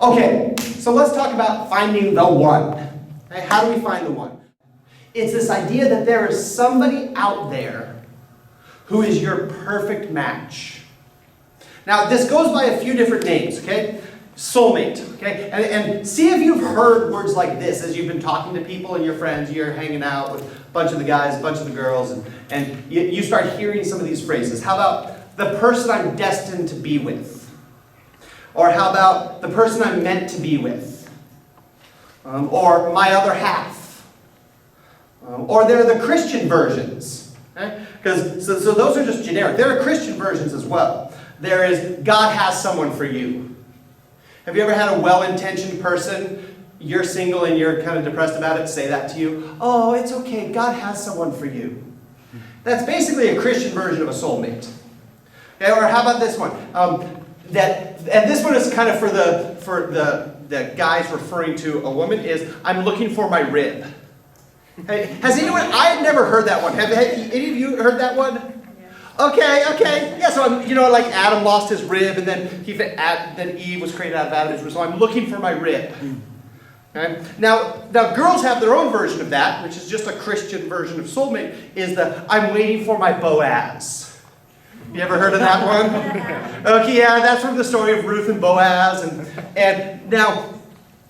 Okay, so let's talk about finding the one. Okay, how do we find the one? It's this idea that there is somebody out there who is your perfect match. Now, this goes by a few different names, okay? Soulmate, okay? And see if you've heard words like this as you've been talking to people and your friends, you're hanging out with a bunch of the guys, a bunch of the girls, and you start hearing some of these phrases. How about the person I'm destined to be with? Or how about the person I'm meant to be with? Or my other half? Or they're the Christian versions. Okay? So those are just generic. There are Christian versions as well. There is, God has someone for you. Have you ever had a well-intentioned person, you're single and you're kind of depressed about it, say that to you? Oh, it's okay, God has someone for you. That's basically a Christian version of a soulmate. Okay, or how about this one? And this one is kind of for the guys referring to a woman is, I'm looking for my rib. Hey, has anyone, I had never heard that one. Have any of you heard that one? Okay. Yeah, so like Adam lost his rib, and then Eve was created out of Adam's rib. So I'm looking for my rib. Okay? Now girls have their own version of that, which is just a Christian version of soulmate, is the I'm waiting for my Boaz. You ever heard of that one? Okay, yeah, that's from the story of Ruth and Boaz. And now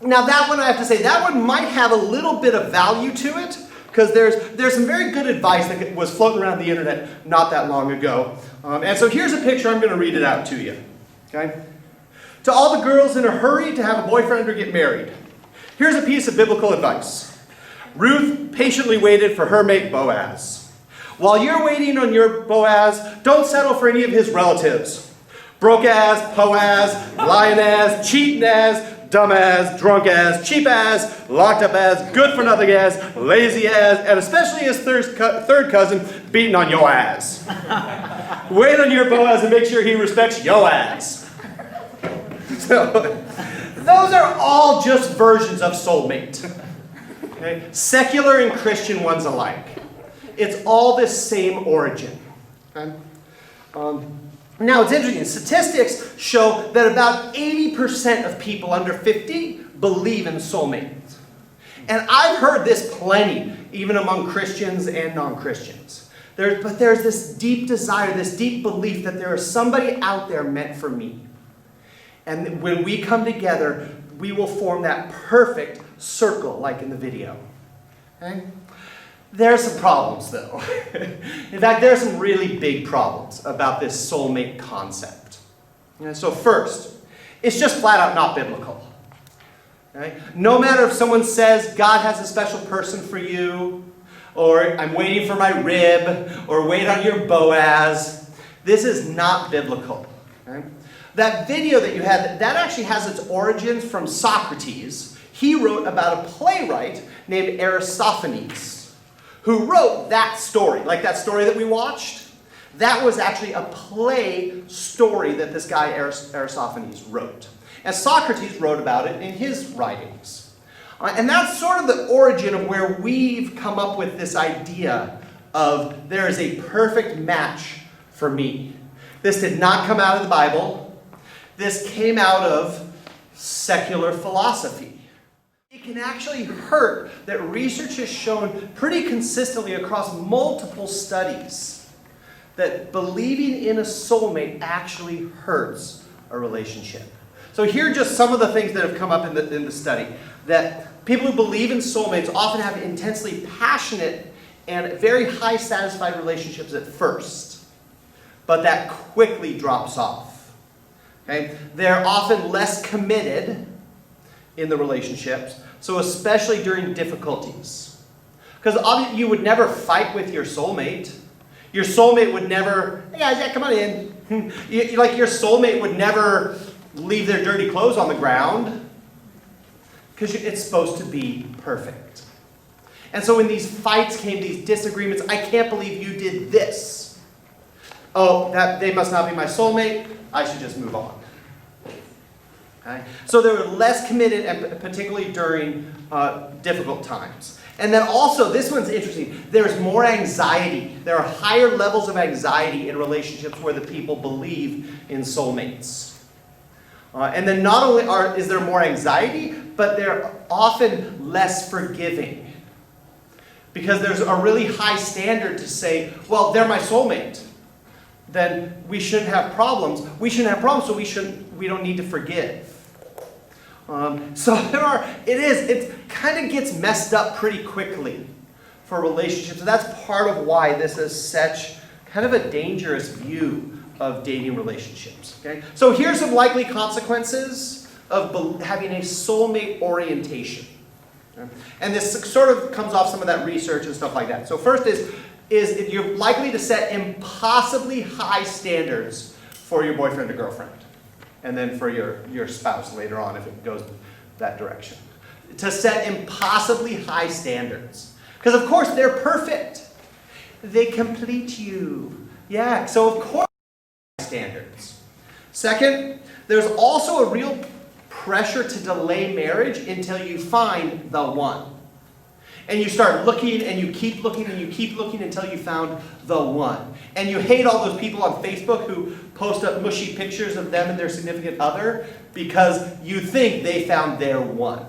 that one, I have to say, that one might have a little bit of value to it, because there's some very good advice that was floating around the internet not that long ago. And so here's a picture. I'm going to read it out to you. Okay? To all the girls in a hurry to have a boyfriend or get married, here's a piece of biblical advice. Ruth patiently waited for her mate Boaz. While you're waiting on your Boaz, don't settle for any of his relatives. Broke ass, po-ass, lying ass, cheating ass, dumb ass, drunk ass, cheap ass, locked up ass, good for nothing ass, lazy ass, and especially his third cousin beating on your ass. Wait on your Boaz and make sure he respects your ass. So, those are all just versions of soulmate. Okay? Secular and Christian ones alike. It's all this same origin. Okay? Now, it's interesting. Statistics show that about 80% of people under 50 believe in soulmates. And I've heard this plenty, even among Christians and non-Christians. But there's this deep desire, this deep belief that there is somebody out there meant for me. And when we come together, we will form that perfect circle, like in the video. Okay? There are some problems, though. In fact, there are some really big problems about this soulmate concept. And so first, it's just flat out not biblical. Okay? No matter if someone says God has a special person for you, or I'm waiting for my rib, or wait on your Boaz, this is not biblical. Okay? That video that you had, that actually has its origins from Socrates. He wrote about a playwright named Aristophanes, who wrote that story, like that story that we watched. That was actually a play story that this guy Aristophanes wrote. And Socrates wrote about it in his writings. And that's sort of the origin of where we've come up with this idea of there is a perfect match for me. This did not come out of the Bible. This came out of secular philosophy. It can actually hurt that research has shown pretty consistently across multiple studies that believing in a soulmate actually hurts a relationship. So here are just some of the things that have come up in the study. That people who believe in soulmates often have intensely passionate and very high satisfied relationships at first, but that quickly drops off. Okay? They're often less committed in the relationships, so especially during difficulties. Because obviously you would never fight with your soulmate. Your soulmate would never, hey guys, yeah, come on in. Like your soulmate would never leave their dirty clothes on the ground, because it's supposed to be perfect. And so when these fights came, these disagreements, I can't believe you did this. Oh, they must not be my soulmate. I should just move on. Okay? So they were less committed, and particularly during difficult times. And then also, this one's interesting, there's more anxiety. There are higher levels of anxiety in relationships where the people believe in soulmates. And then not only is there more anxiety, but they're often less forgiving. Because there's a really high standard to say, well, they're my soulmate. Then we shouldn't have problems. We shouldn't have problems, so we don't need to forgive. It kind of gets messed up pretty quickly for relationships. And that's part of why this is such kind of a dangerous view of dating relationships. Okay? So here's some likely consequences of having a soulmate orientation. Okay? And this sort of comes off some of that research and stuff like that. So first is you're likely to set impossibly high standards for your boyfriend or girlfriend. And then for your spouse later on if it goes that direction. To set impossibly high standards. Because of course they're perfect. They complete you. Yeah, so of course standards. Second, there's also a real pressure to delay marriage until you find the one. And you start looking and you keep looking and you keep looking until you found the one. And you hate all those people on Facebook who post up mushy pictures of them and their significant other because you think they found their one.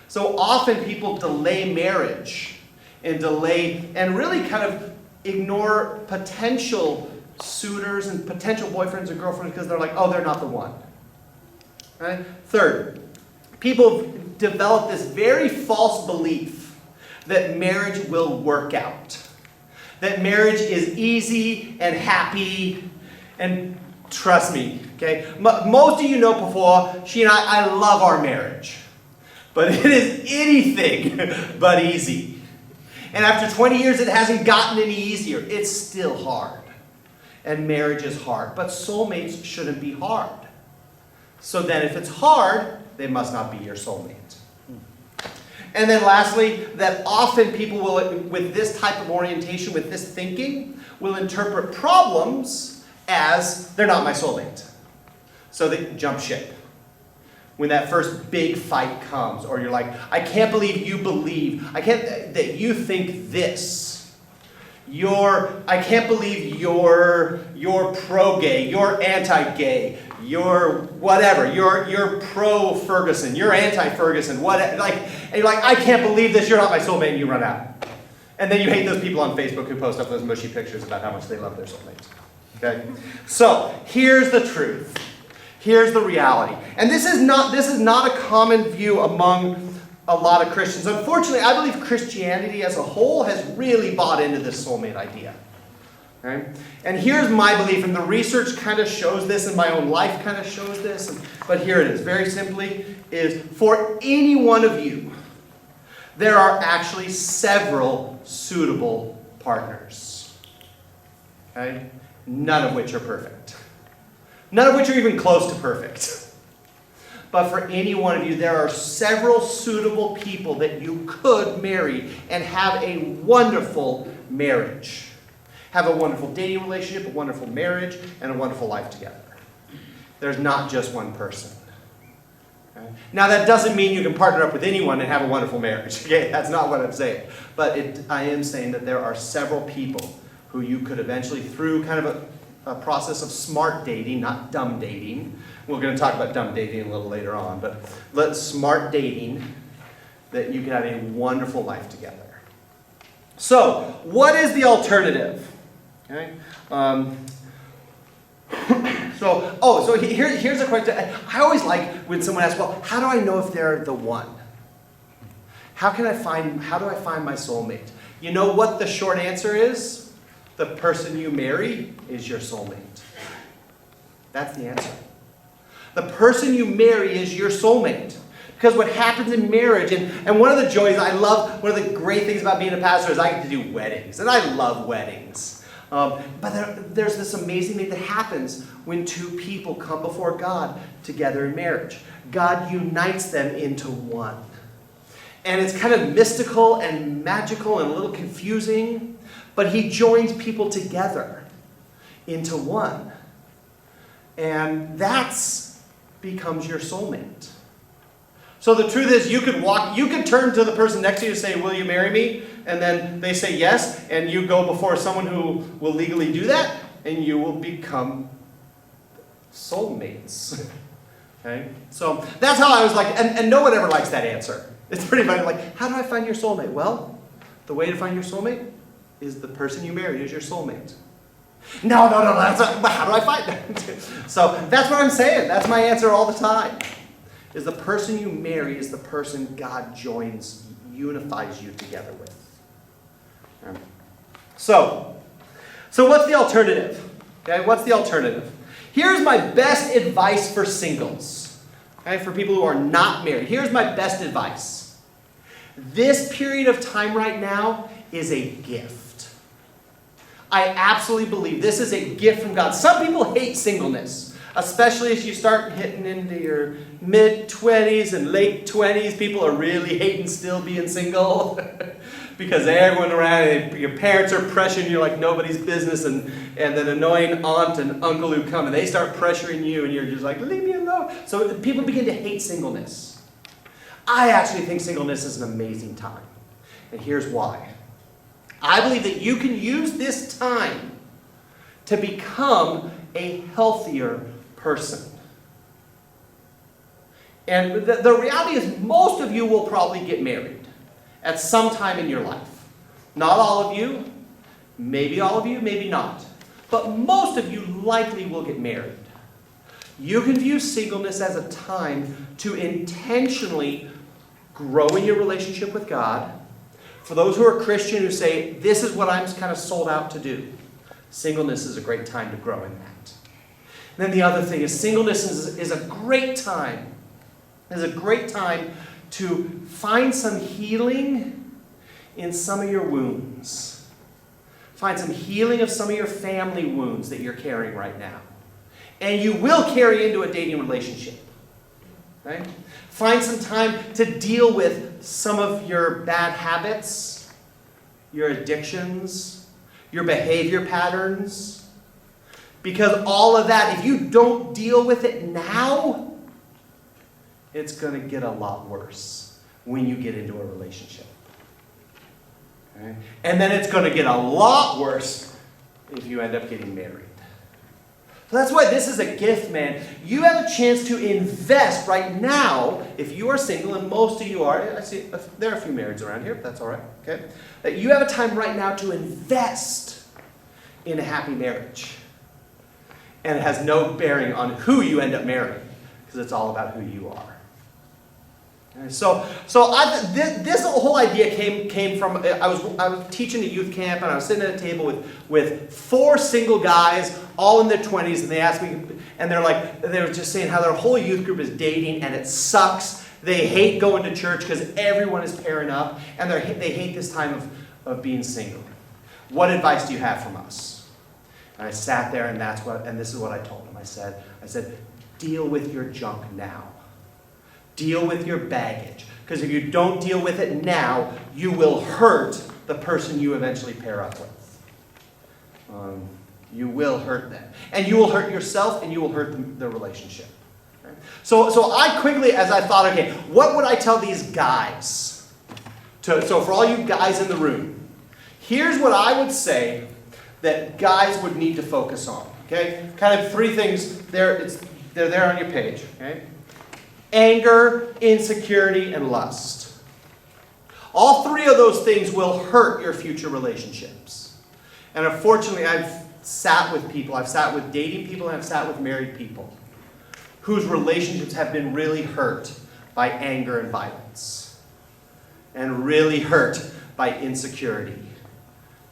So often people delay marriage and really kind of ignore potential suitors and potential boyfriends or girlfriends because they're like, oh, they're not the one. Right? Third, people develop this very false belief that marriage will work out. That marriage is easy and happy, and trust me, okay? Most of you know before, she and I love our marriage. But it is anything but easy. And after 20 years, it hasn't gotten any easier. It's still hard. And marriage is hard. But soulmates shouldn't be hard. So then if it's hard, they must not be your soulmate. And then lastly, that often people will, with this type of orientation, with this thinking, will interpret problems as they're not my soulmate. So they jump ship. When that first big fight comes, or you're like, I can't believe you that you think this. I can't believe you're pro-gay, you're anti-gay, you're whatever, you're pro-Ferguson, you're anti-Ferguson, and you're like, I can't believe this, you're not my soulmate, and you run out. And then you hate those people on Facebook who post up those mushy pictures about how much they love their soulmates. Okay? So, here's the truth. Here's the reality. And this is not a common view among a lot of Christians. Unfortunately, I believe Christianity as a whole has really bought into this soulmate idea. Okay? And here's my belief, and the research kind of shows this, and my own life kind of shows this, but here it is. Very simply, is for any one of you, there are actually several suitable partners. Okay? None of which are perfect. None of which are even close to perfect. But for any one of you, there are several suitable people that you could marry and have a wonderful marriage. Have a wonderful dating relationship, a wonderful marriage, and a wonderful life together. There's not just one person. Okay? Now that doesn't mean you can partner up with anyone and have a wonderful marriage. Okay? That's not what I'm saying. But I am saying that there are several people who you could eventually, through kind of a process of smart dating, not dumb dating. We're going to talk about dumb dating a little later on, but smart dating, that you can have a wonderful life together. So, what is the alternative? Okay. So here's a question. I always like when someone asks, well, how do I know if they're the one? How do I find my soulmate? You know what the short answer is? The person you marry is your soulmate. That's the answer. The person you marry is your soulmate. Because what happens in marriage, and one of the joys I love, one of the great things about being a pastor is I get to do weddings. And I love weddings. But there's this amazing thing that happens when two people come before God together in marriage. God unites them into one. And it's kind of mystical and magical and a little confusing. But he joins people together into one. And that's becomes your soulmate. So the truth is you could turn to the person next to you and say, will you marry me? And then they say yes, and you go before someone who will legally do that, and you will become soulmates. Okay? So that's how I was like, and no one ever likes that answer. It's pretty funny, like, how do I find your soulmate? Well, the way to find your soulmate is the person you marry is your soulmate. No, that's not, how do I find that? So that's what I'm saying. That's my answer all the time. Is the person you marry is the person God unifies you together with. So what's the alternative? Okay, what's the alternative? Here's my best advice for singles. Okay, for people who are not married. Here's my best advice. This period of time right now is a gift. I absolutely believe this is a gift from God. Some people hate singleness, especially as you start hitting into your mid-20s and late 20s. People are really hating still being single because everyone around, your parents are pressuring you like nobody's business, and that annoying aunt and uncle who come and they start pressuring you and you're just like, leave me alone. So people begin to hate singleness. I actually think singleness is an amazing time. And here's why. I believe that you can use this time to become a healthier person. And the reality is most of you will probably get married at some time in your life. Not all of you, maybe all of you, maybe not. But most of you likely will get married. You can view singleness as a time to intentionally grow in your relationship with God. For those who are Christian who say, this is what I'm kind of sold out to do, singleness is a great time to grow in that. And then the other thing is singleness is a great time. It's a great time to find some healing in some of your wounds. Find some healing of some of your family wounds that you're carrying right now. And you will carry into a dating relationship. Right? Find some time to deal with some of your bad habits, your addictions, your behavior patterns. Because all of that, if you don't deal with it now, it's going to get a lot worse when you get into a relationship. Okay? And then it's going to get a lot worse if you end up getting married. So that's why this is a gift, man. You have a chance to invest right now, if you are single, and most of you are. I see there are a few marrieds around here, but that's all right. Okay? That you have a time right now to invest in a happy marriage. And it has no bearing on who you end up marrying, because it's all about who you are. Okay? So this whole idea came from, I was teaching at youth camp, and I was sitting at a table with 4 single guys, all in their 20s, and they asked me, and they were just saying how their whole youth group is dating, and it sucks. They hate going to church because everyone is pairing up, and they hate this time of being single. What advice do you have from us? And I sat there, and this is what I told them. I said, deal with your junk now. Deal with your baggage. Because if you don't deal with it now, you will hurt the person you eventually pair up with. You will hurt them. And you will hurt yourself, and you will hurt the relationship. Okay? So I quickly, as I thought, okay, what would I tell these guys? So for all you guys in the room, here's what I would say that guys would need to focus on. Okay? Kind of 3 things. They're there on your page. Okay? Anger, insecurity, and lust. All 3 of those things will hurt your future relationships. And unfortunately, I've sat with people. I've sat with dating people, and I've sat with married people whose relationships have been really hurt by anger and violence. And really hurt by insecurity.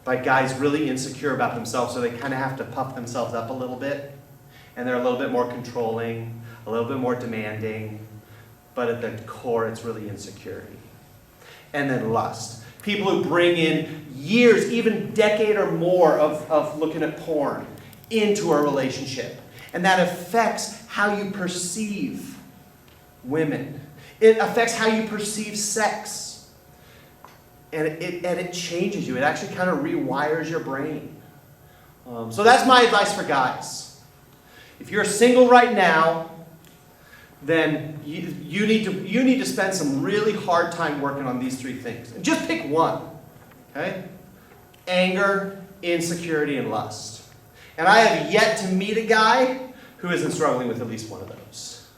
By guys really insecure about themselves, so they kind of have to puff themselves up a little bit. And they're a little bit more controlling, a little bit more demanding. But at the core, it's really insecurity. And then lust. People who bring in years, even decade or more of looking at porn into a relationship. And that affects how you perceive women. It affects how you perceive sex. And it changes you. It actually kind of rewires your brain. So that's my advice for guys. If you're single right now, then you need to spend some really hard time working on these 3 things. And just pick one. Okay? Anger, insecurity, and lust. And I have yet to meet a guy who isn't struggling with at least one of those.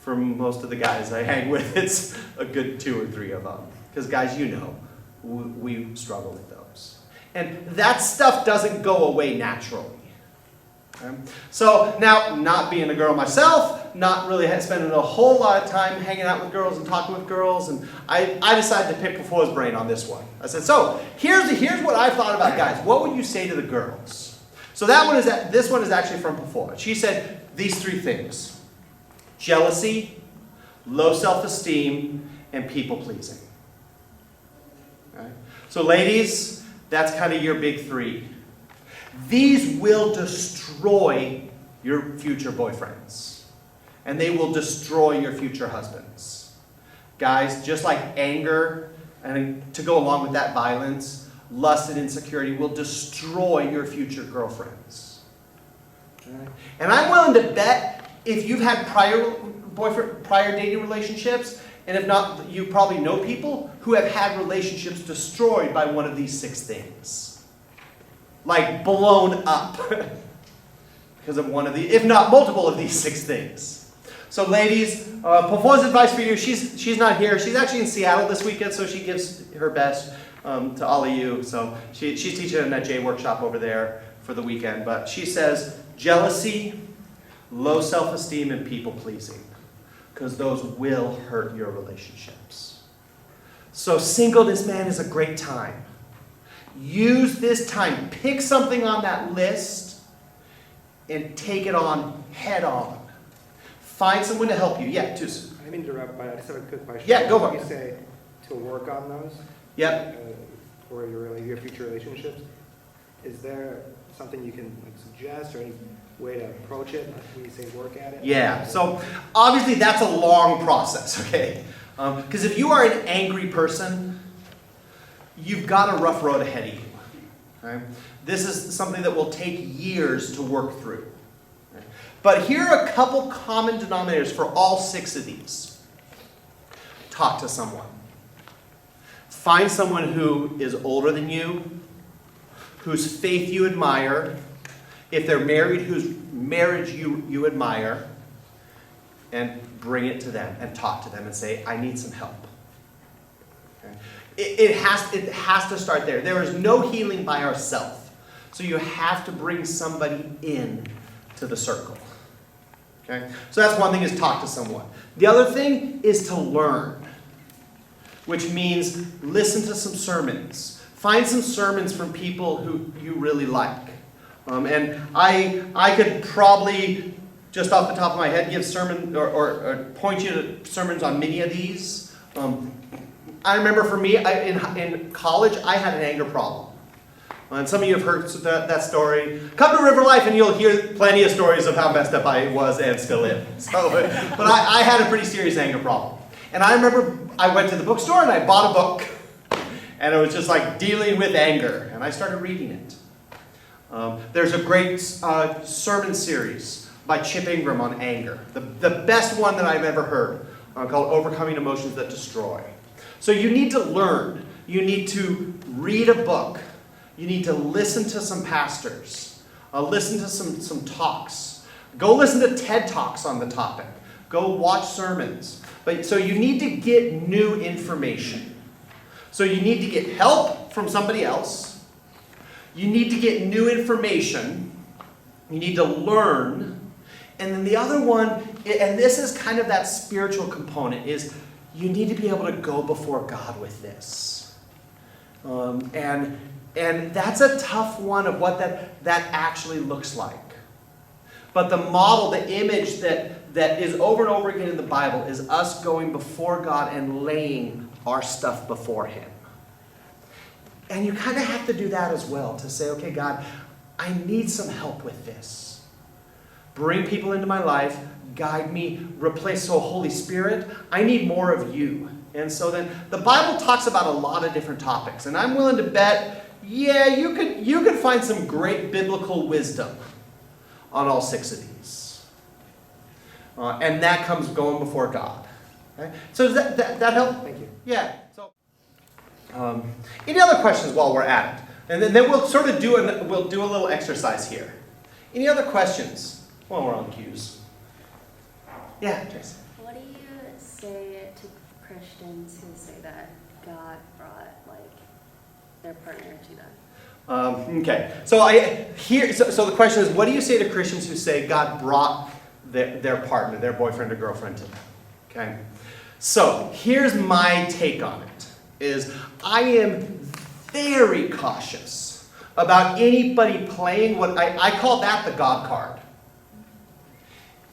for most of the guys I hang with, it's a good 2 or 3 of them. Because guys, you know, we struggle with those. And that stuff doesn't go away naturally. Okay? So now, not being a girl myself, not really spending a whole lot of time hanging out with girls and talking with girls, and I decided to pick Pafo's brain on this one. I said, so here's what I thought about guys. What would you say to the girls? So this one is actually from Pafo. She said these 3 things: jealousy, low self-esteem, and people-pleasing. Okay? So ladies, that's kind of your big 3. These will destroy your future boyfriends. And they will destroy your future husbands. Guys, just like anger, and to go along with that, violence, lust and insecurity will destroy your future girlfriends. Okay? And I'm willing to bet if you've had prior dating relationships, and if not, you probably know people who have had relationships destroyed by one of these 6 things. Like blown up because of one of the, if not multiple of these 6 things. So ladies, Pafo's advice for you, she's not here. She's actually in Seattle this weekend, so she gives her best to all of you. So she's teaching in that J workshop over there for the weekend. But she says, jealousy, low self-esteem, and people-pleasing. Because those will hurt your relationships. So singleness, man, is a great time. Use this time. Pick something on that list and take it on head on. Find someone to help you. Yeah, Tus. I didn't interrupt, but I just have a quick question. Yeah, go for it. You say to work on those. Yep. For your future relationships. Is there something you can suggest or any way to approach it when you say work at it? Yeah. So obviously that's a long process. Okay. Because if you are an angry person, you've got a rough road ahead of you. Okay? This is something that will take years to work through. Okay? But here are a couple common denominators for all 6 of these. Talk to someone. Find someone who is older than you, whose faith you admire, if they're married, whose marriage you admire, and bring it to them and talk to them and say, I need some help. Okay? It has to start there. There is no healing by ourselves. So you have to bring somebody in to the circle. Okay? So that's one thing, is talk to someone. The other thing is to learn, which means listen to some sermons. Find some sermons from people who you really like. And I could probably, just off the top of my head, give sermon or point you to sermons on many of these. I remember for me, in college, I had an anger problem. And some of you have heard that story. Come to RiverLife and you'll hear plenty of stories of how messed up I was and still am. So, but I had a pretty serious anger problem. And I remember I went to the bookstore and I bought a book. And it was just like dealing with anger. And I started reading it. There's a great sermon series by Chip Ingram on anger. The best one that I've ever heard, called Overcoming Emotions That Destroy. So you need to learn. You need to read a book. You need to listen to some pastors. Listen to some talks. Go listen to TED Talks on the topic. Go watch sermons. So you need to get new information. So you need to get help from somebody else. You need to get new information. You need to learn. And then the other one, and this is kind of that spiritual component, is you need to be able to go before God with this. And that's a tough one of what that actually looks like. But the model, the image that is over and over again in the Bible is us going before God and laying our stuff before Him. And you kind of have to do that as well, to say, okay, God, I need some help with this. Bring people into my life, guide me, replace. So Holy Spirit, I need more of you. And so then the Bible talks about a lot of different topics. And I'm willing to bet, yeah, you could find some great biblical wisdom on all 6 of these. And that comes going before God. Okay? So does that help? Thank you. Yeah. So, any other questions while we're at it? And then we'll sort of do a little exercise here. Any other questions while we're on cues? Yeah, Jason. What do say to Christians who say that God brought their partner to them? Okay, so so the question is, what do you say to Christians who say God brought their partner, their boyfriend or girlfriend to them? Okay, so here's my take on it, is I am very cautious about anybody playing what I call that the God card.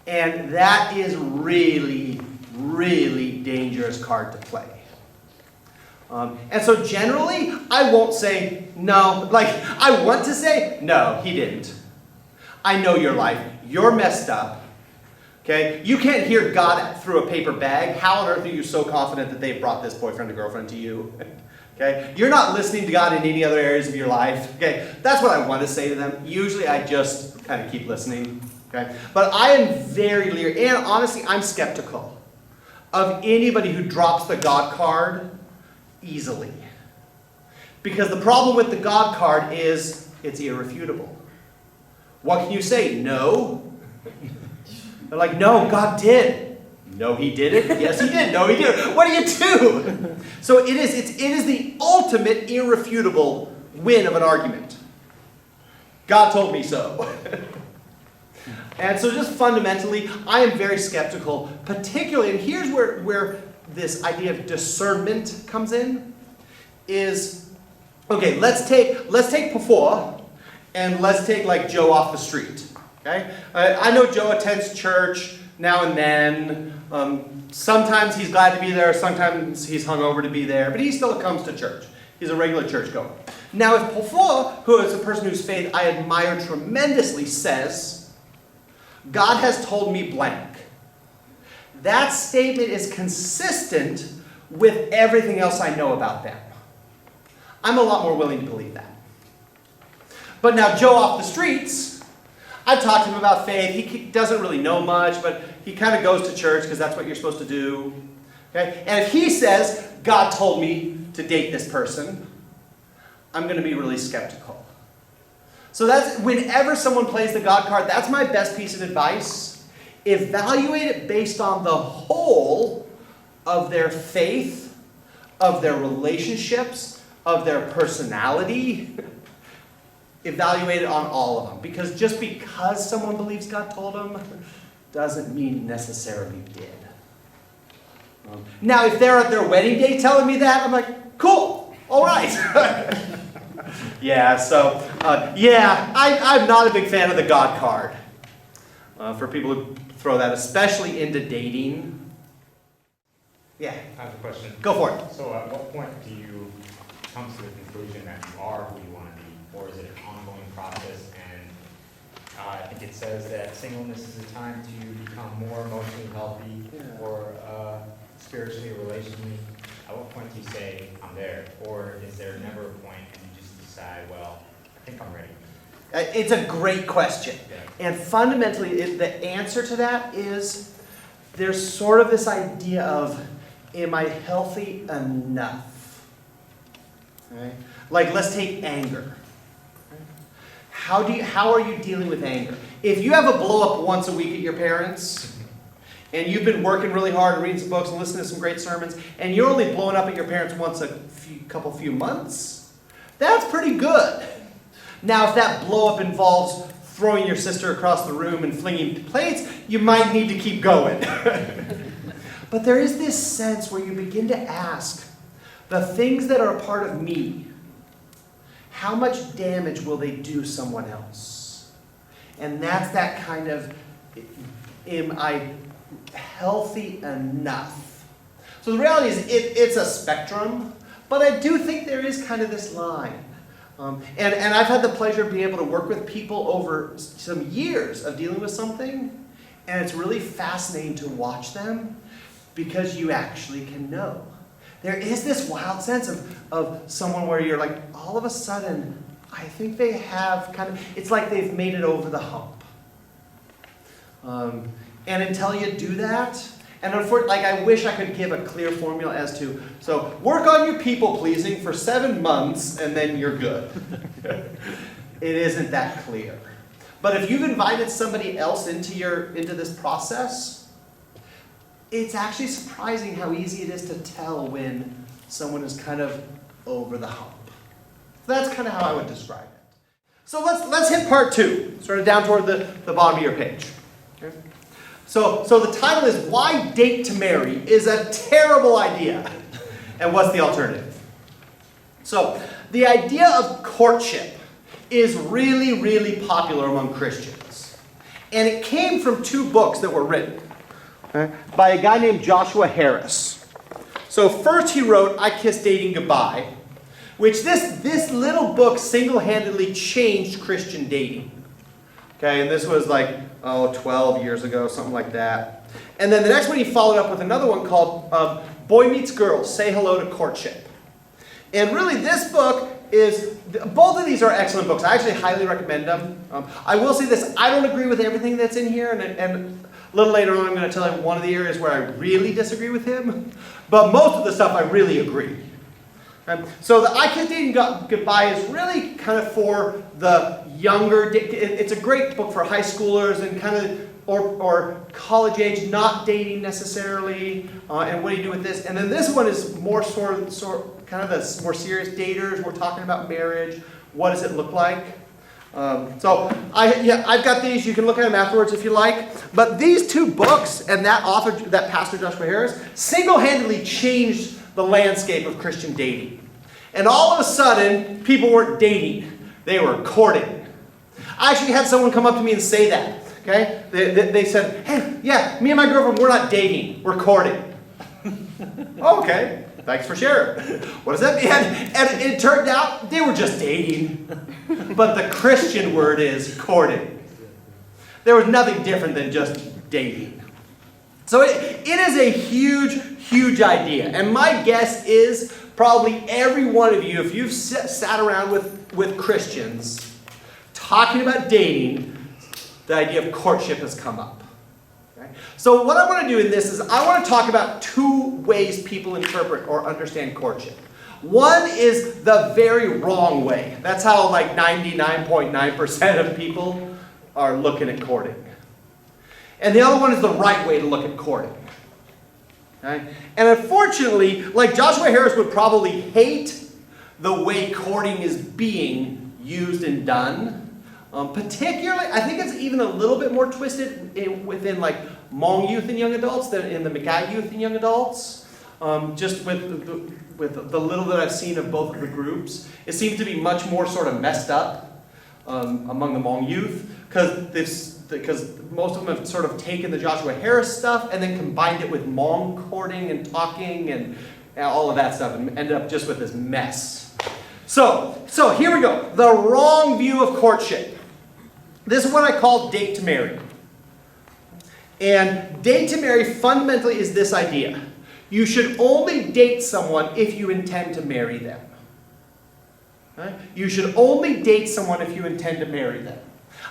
And that is really, really dangerous card to play. And so generally, I won't say, no, I want to say, no, he didn't. I know your life. You're messed up. Okay? You can't hear God through a paper bag. How on earth are you so confident that they brought this boyfriend or girlfriend to you? Okay? You're not listening to God in any other areas of your life. Okay? That's what I want to say to them. Usually I just kind of keep listening. Okay? But I am very leery, and honestly, I'm skeptical of anybody who drops the God card easily. Because the problem with the God card is it's irrefutable. What can you say? No. They're like, no, God did. No, he didn't. Yes, he did. No, he didn't. What do you do? So it is the ultimate irrefutable win of an argument. God told me so. And so just fundamentally, I am very skeptical, particularly, and here's where this idea of discernment comes in, is, okay, let's take before, and let's take Joe off the street. Okay? I know Joe attends church now and then. Sometimes he's glad to be there, sometimes he's hungover to be there, but he still comes to church. He's a regular churchgoer. Now if Pofo, who is a person whose faith I admire tremendously, says, God has told me blank, that statement is consistent with everything else I know about them. I'm a lot more willing to believe that. But now Joe off the streets, I've talked to him about faith. He doesn't really know much, but he kind of goes to church because that's what you're supposed to do. Okay? And if he says, God told me to date this person, I'm going to be really skeptical. So that's, whenever someone plays the God card, that's my best piece of advice. Evaluate it based on the whole of their faith, of their relationships, of their personality. Evaluate it on all of them. Because just because someone believes God told them, doesn't mean necessarily did. Now, if they're at their wedding day telling me that, I'm like, cool, all right. Yeah, so, I'm not a big fan of the God card. For people who throw that, especially into dating. Yeah. I have a question. Go for it. So at what point do you come to the conclusion that you are who you want to be? Or is it an ongoing process? And I think it says that singleness is a time to become more emotionally healthy or spiritually or relationally. At what point do you say, I'm there? Or is there never a point and you just decide, well, I think I'm ready? It's a great question. Yeah. And fundamentally, the answer to that is there's sort of this idea of, am I healthy enough? Okay? Let's take anger. How are you dealing with anger? If you have a blow up once a week at your parents, and you've been working really hard and reading some books and listening to some great sermons, and you're only blowing up at your parents once a few months, that's pretty good. Now, if that blow up involves throwing your sister across the room and flinging plates, you might need to keep going. But there is this sense where you begin to ask, the things that are a part of me, how much damage will they do someone else? And that's that kind of, am I healthy enough? So the reality is it's a spectrum, but I do think there is kind of this line. And I've had the pleasure of being able to work with people over some years of dealing with something, and it's really fascinating to watch them because you actually can know. There is this wild sense of someone where you're like, all of a sudden, I think they have kind of, it's like they've made it over the hump. And until you do that, and unfortunately, I wish I could give a clear formula as to, so work on your people pleasing for 7 months and then you're good. It isn't that clear. But if you've invited somebody else into this process, it's actually surprising how easy it is to tell when someone is kind of over the hump. So that's kind of how I would describe it. So let's hit part 2, sort of down toward the bottom of your page. Okay? So the title is Why Date to Marry is a Terrible Idea. And what's the alternative? So the idea of courtship is really, really popular among Christians. And it came from 2 books that were written by a guy named Joshua Harris. So first he wrote I Kissed Dating Goodbye, which this little book single-handedly changed Christian dating. Okay, and this was like, 12 years ago, something like that. And then the next one he followed up with another one called Boy Meets Girl, Say Hello to Courtship. And really this book is, both of these are excellent books. I actually highly recommend them. I will say this, I don't agree with everything that's in here, and a little later on I'm going to tell you one of the areas where I really disagree with him. But most of the stuff I really agree. So the I Kissed Dating Goodbye is really kind of for the younger, it's a great book for high schoolers and kind of, or college age, not dating necessarily, and what do you do with this? And then this one is more sort of kind of the more serious daters. We're talking about marriage. What does it look like? So I've got these. You can look at them afterwards if you like. But these 2 books and that author, that Pastor Joshua Harris, single-handedly changed the landscape of Christian dating. And all of a sudden, people weren't dating. They were courting. I actually had someone come up to me and say that. Okay? They said, hey, yeah, me and my girlfriend, we're not dating. We're courting. Okay. Thanks for sharing. What does that mean? And it turned out they were just dating. But the Christian word is courting. There was nothing different than just dating. So it is a huge, huge idea. And my guess is probably every one of you, if you've sat around with Christians talking about dating, the idea of courtship has come up. Okay? So what I want to do in this is I want to talk about 2 ways people interpret or understand courtship. One is the very wrong way. That's how like 99.9% of people are looking at courting. And the other one is the right way to look at courting. Okay? And unfortunately, like Joshua Harris would probably hate the way courting is being used and done. Particularly, I think it's even a little bit more twisted within like Hmong youth and young adults than in the Mackay youth and young adults. Just with the little that I've seen of both of the groups, it seems to be much more sort of messed up among the Hmong youth because most of them have sort of taken the Joshua Harris stuff and then combined it with Hmong courting and talking and all of that stuff and ended up just with this mess. So here we go. The wrong view of courtship. This is what I call date to marry. And date to marry fundamentally is this idea. You should only date someone if you intend to marry them. Right? You should only date someone if you intend to marry them.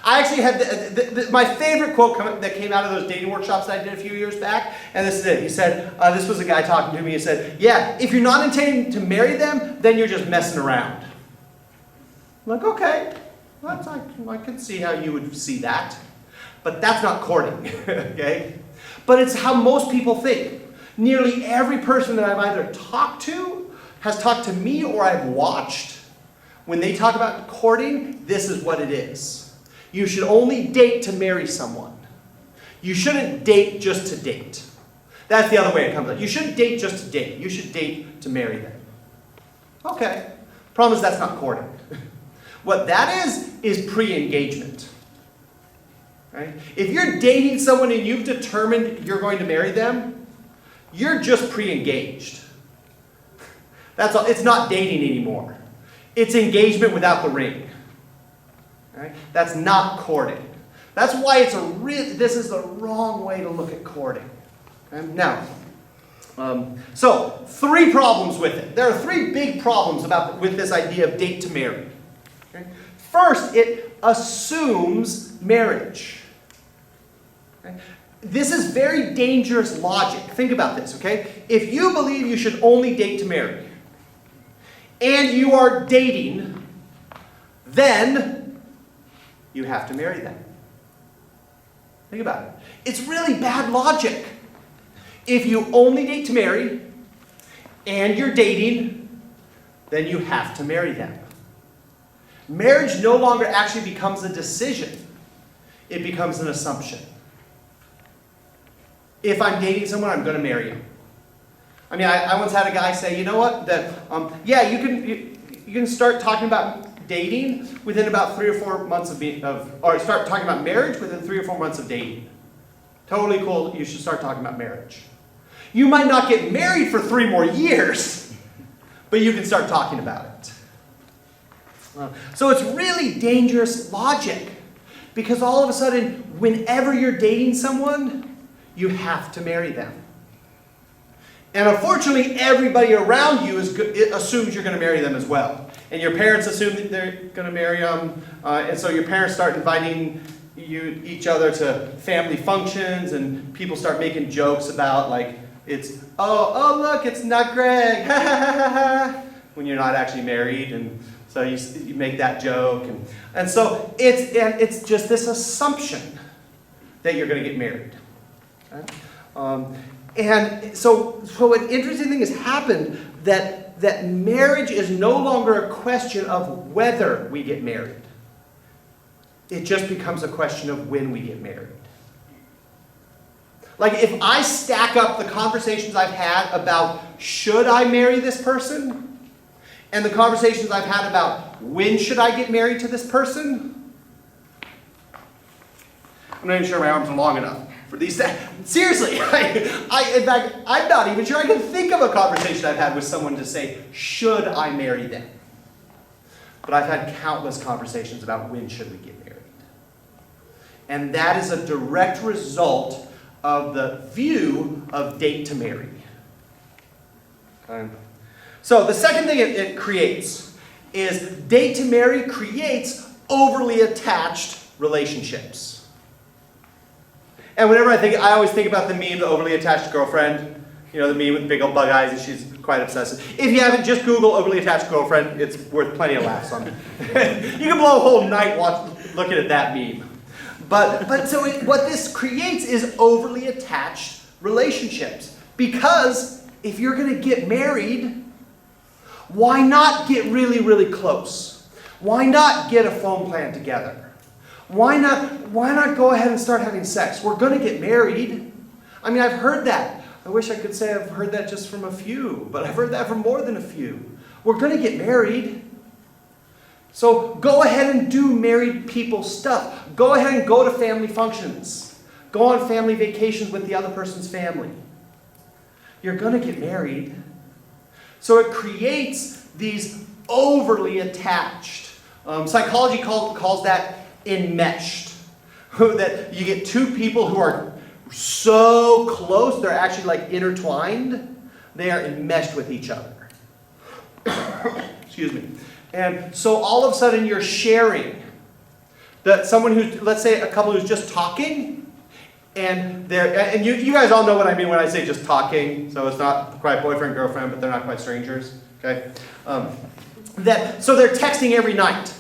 I actually had my favorite quote that came out of those dating workshops that I did a few years back, and this is it. He said, this was a guy talking to me, he said, yeah, if you're not intending to marry them, then you're just messing around. I'm like, okay, I can see how you would see that. But that's not courting, okay? But it's how most people think. Nearly every person that I've either talked to, has talked to me, or I've watched, when they talk about courting, this is what it is. You should only date to marry someone. You shouldn't date just to date. That's the other way it comes out. You shouldn't date just to date. You should date to marry them. Okay. Problem is that's not courting. What that is pre-engagement. Right? If you're dating someone and you've determined you're going to marry them, you're just pre-engaged. That's all. It's not dating anymore. It's engagement without the ring. Right? That's not courting. That's why this is the wrong way to look at courting. Okay? Now, so 3 problems with it. There are 3 big problems with this idea of date to marry. Okay? First, it assumes marriage. Okay? This is very dangerous logic. Think about this, okay? If you believe you should only date to marry, and you are dating, then you have to marry them. Think about it. It's really bad logic. If you only date to marry, and you're dating, then you have to marry them. Marriage no longer actually becomes a decision. It becomes an assumption. If I'm dating someone, I'm going to marry him. I mean, I once had a guy say, you know what, that, yeah, you can start talking about dating within about 3 or 4 months or start talking about marriage within 3 or 4 months of dating. Totally cool, you should start talking about marriage. You might not get married for 3 more years, but you can start talking about it. So it's really dangerous logic, because all of a sudden, whenever you're dating someone, you have to marry them. And unfortunately, everybody around you assumes you're going to marry them as well. And your parents assume that they're going to marry them, and so your parents start inviting each other to family functions, and people start making jokes about, like, it's, oh look, it's not Greg, ha ha ha ha, when you're not actually married, and so you make that joke, and so it's just this assumption that you're going to get married. Okay? And so an interesting thing has happened, that marriage is no longer a question of whether we get married. It just becomes a question of when we get married. Like, if I stack up the conversations I've had about should I marry this person, and the conversations I've had about when should I get married to this person, I'm not even sure my arms are long enough for these. Seriously, in fact, I'm not even sure I can think of a conversation I've had with someone to say, should I marry them? But I've had countless conversations about when should we get married. And that is a direct result of the view of date to marry. Okay. So the second thing it creates is date to marry creates overly attached relationships. And whenever I always think about the meme, the overly attached girlfriend. You know, the meme with big old bug eyes, and she's quite obsessive. If you haven't, just Google overly attached girlfriend. It's worth plenty of laughs on it. You can blow a whole night looking at that meme. But so what this creates is overly attached relationships. Because if you're going to get married, why not get really, really close? Why not get a phone plan together? Why not go ahead and start having sex? We're going to get married. I mean, I've heard that. I wish I could say I've heard that just from a few, but I've heard that from more than a few. We're going to get married. So go ahead and do married people stuff. Go ahead and go to family functions. Go on family vacations with the other person's family. You're going to get married. So it creates these overly attached. Psychology calls that enmeshed. That you get two people who are so close, they're actually like intertwined. They are enmeshed with each other. Excuse me. And so all of a sudden you're sharing. That someone who's, let's say a couple who's just talking, and you guys all know what I mean when I say just talking, so it's not quite boyfriend, girlfriend, but they're not quite strangers, okay? So they're texting every night.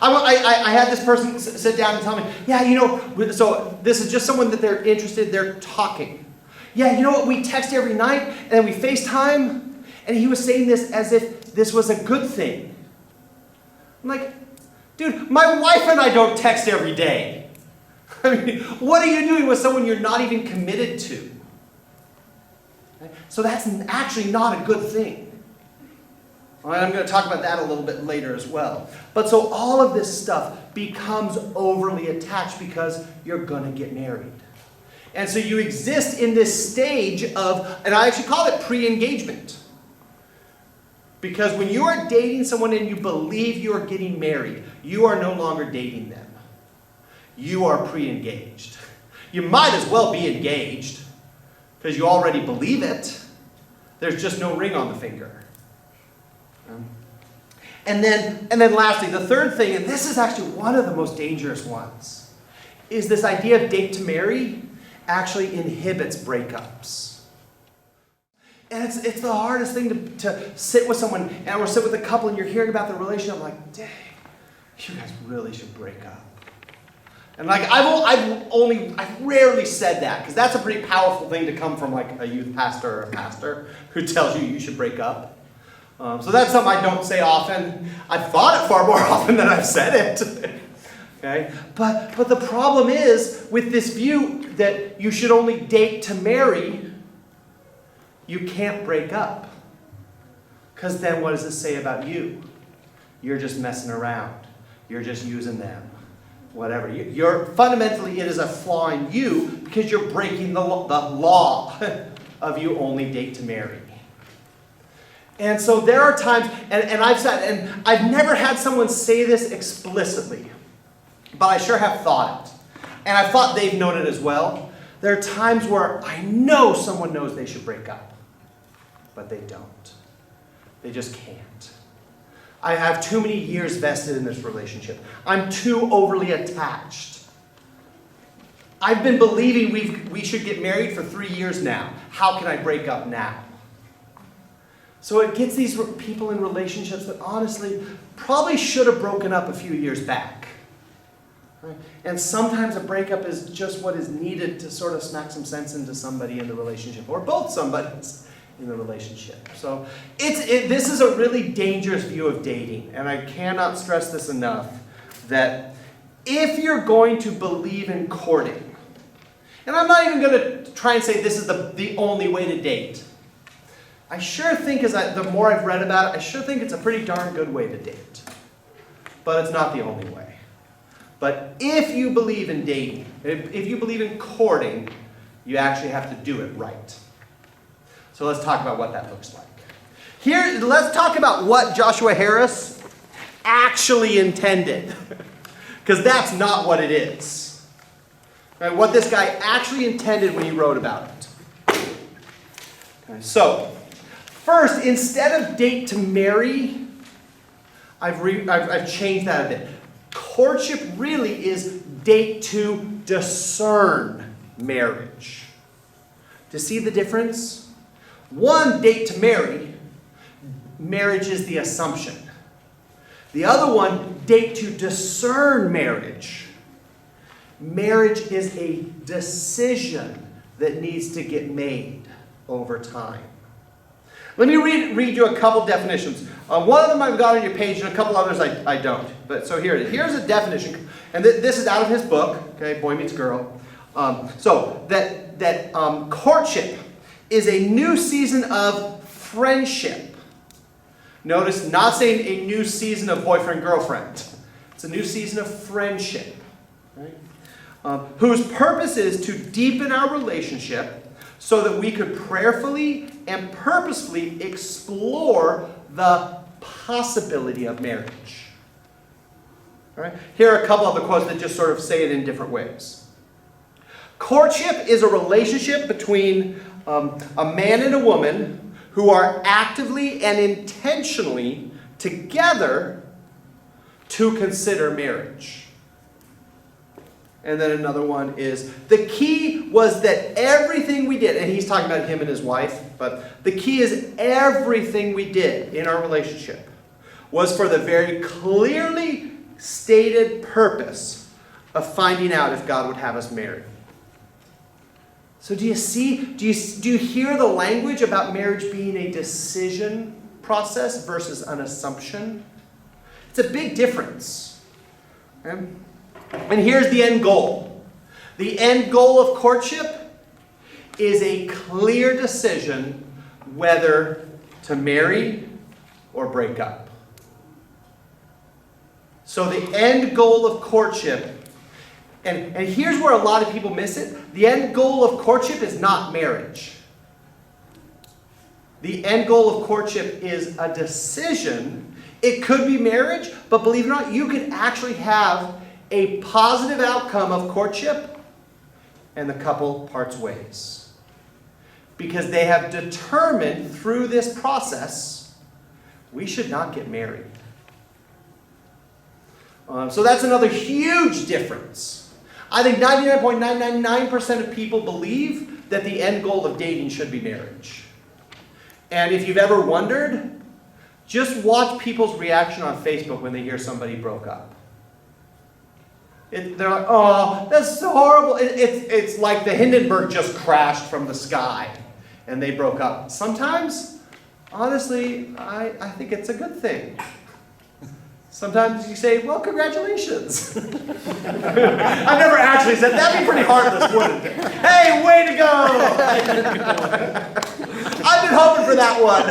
I had this person sit down and tell me, yeah, you know, so this is just someone that they're interested, they're talking. Yeah, you know what, we text every night, and then we FaceTime, and he was saying this as if this was a good thing. I'm like, dude, my wife and I don't text every day. I mean, what are you doing with someone you're not even committed to? So that's actually not a good thing. All right, I'm going to talk about that a little bit later as well. But so all of this stuff becomes overly attached because you're going to get married. And so you exist in this stage of, and I actually call it pre-engagement. Because when you are dating someone and you believe you are getting married, you are no longer dating them. You are pre-engaged. You might as well be engaged because you already believe it. There's just no ring on the finger. And then lastly, the third thing, and this is actually one of the most dangerous ones, is this idea of date to marry actually inhibits breakups. And it's the hardest thing to sit with someone, or sit with a couple, and you're hearing about the relationship, I'm like, dang, you guys really should break up. And like I've rarely said that, because that's a pretty powerful thing to come from like a youth pastor or a pastor who tells you should break up. So that's something I don't say often. I've thought it far more often than I've said it. Okay? But the problem is with this view that you should only date to marry, you can't break up. Because then what does it say about you? You're just messing around. You're just using them. Whatever. You're fundamentally, it is a flaw in you because you're breaking the law of you only date to marry. And so there are times, and I've said, and I've never had someone say this explicitly, but I sure have thought it. And I thought they've known it as well. There are times where I know someone knows they should break up, but they don't. They just can't. I have too many years vested in this relationship. I'm too overly attached. I've been believing we should get married for 3 years now. How can I break up now? So it gets these people in relationships that honestly probably should have broken up a few years back. Right? And sometimes a breakup is just what is needed to sort of smack some sense into somebody in the relationship, or both somebodies in the relationship. So this is a really dangerous view of dating, and I cannot stress this enough, that if you're going to believe in courting, and I'm not even going to try and say this is the only way to date. I sure think the more I've read about it, I sure think it's a pretty darn good way to date. But it's not the only way. But if you believe in dating, if you believe in courting, you actually have to do it right. So let's talk about what that looks like. Here, let's talk about what Joshua Harris actually intended. Because that's not what it is. Right? What this guy actually intended when he wrote about it. Okay, so, first, instead of date to marry, I've changed that a bit. Courtship really is date to discern marriage. Do you see the difference? One, date to marry, marriage is the assumption. The other one, date to discern marriage. Marriage is a decision that needs to get made over time. Let me read you a couple definitions. One of them I've got on your page, and a couple others I don't. But so here it is. Here's a definition, and this is out of his book. Okay, Boy Meets Girl. So that courtship is a new season of friendship. Notice, not saying a new season of boyfriend-girlfriend. It's a new season of friendship. Right? Whose purpose is to deepen our relationship so that we could prayerfully and purposefully explore the possibility of marriage. All right? Here are a couple of the quotes that just sort of say it in different ways. Courtship is a relationship between a man and a woman who are actively and intentionally together to consider marriage. And then another one is, the key was that everything we did, and he's talking about him and his wife, but the key is everything we did in our relationship was for the very clearly stated purpose of finding out if God would have us married. So do you see, do you hear the language about marriage being a decision process versus an assumption? It's a big difference. Okay? And here's the end goal. The end goal of courtship is a clear decision whether to marry or break up. So the end goal of courtship, and here's where a lot of people miss it. The end goal of courtship is not marriage. The end goal of courtship is a decision. It could be marriage, but believe it or not, you could actually have a positive outcome of courtship and the couple parts ways. Because they have determined through this process, we should not get married. So that's another huge difference. I think 99.999% of people believe that the end goal of dating should be marriage. And if you've ever wondered, just watch people's reaction on Facebook when they hear somebody broke up. They're like, oh, that's so horrible. It's like the Hindenburg just crashed from the sky and they broke up. Sometimes, honestly, I think it's a good thing. Sometimes you say, well, congratulations. I've never actually said, that'd be pretty heartless, wouldn't it? Hey, way to go! I've been hoping for that one.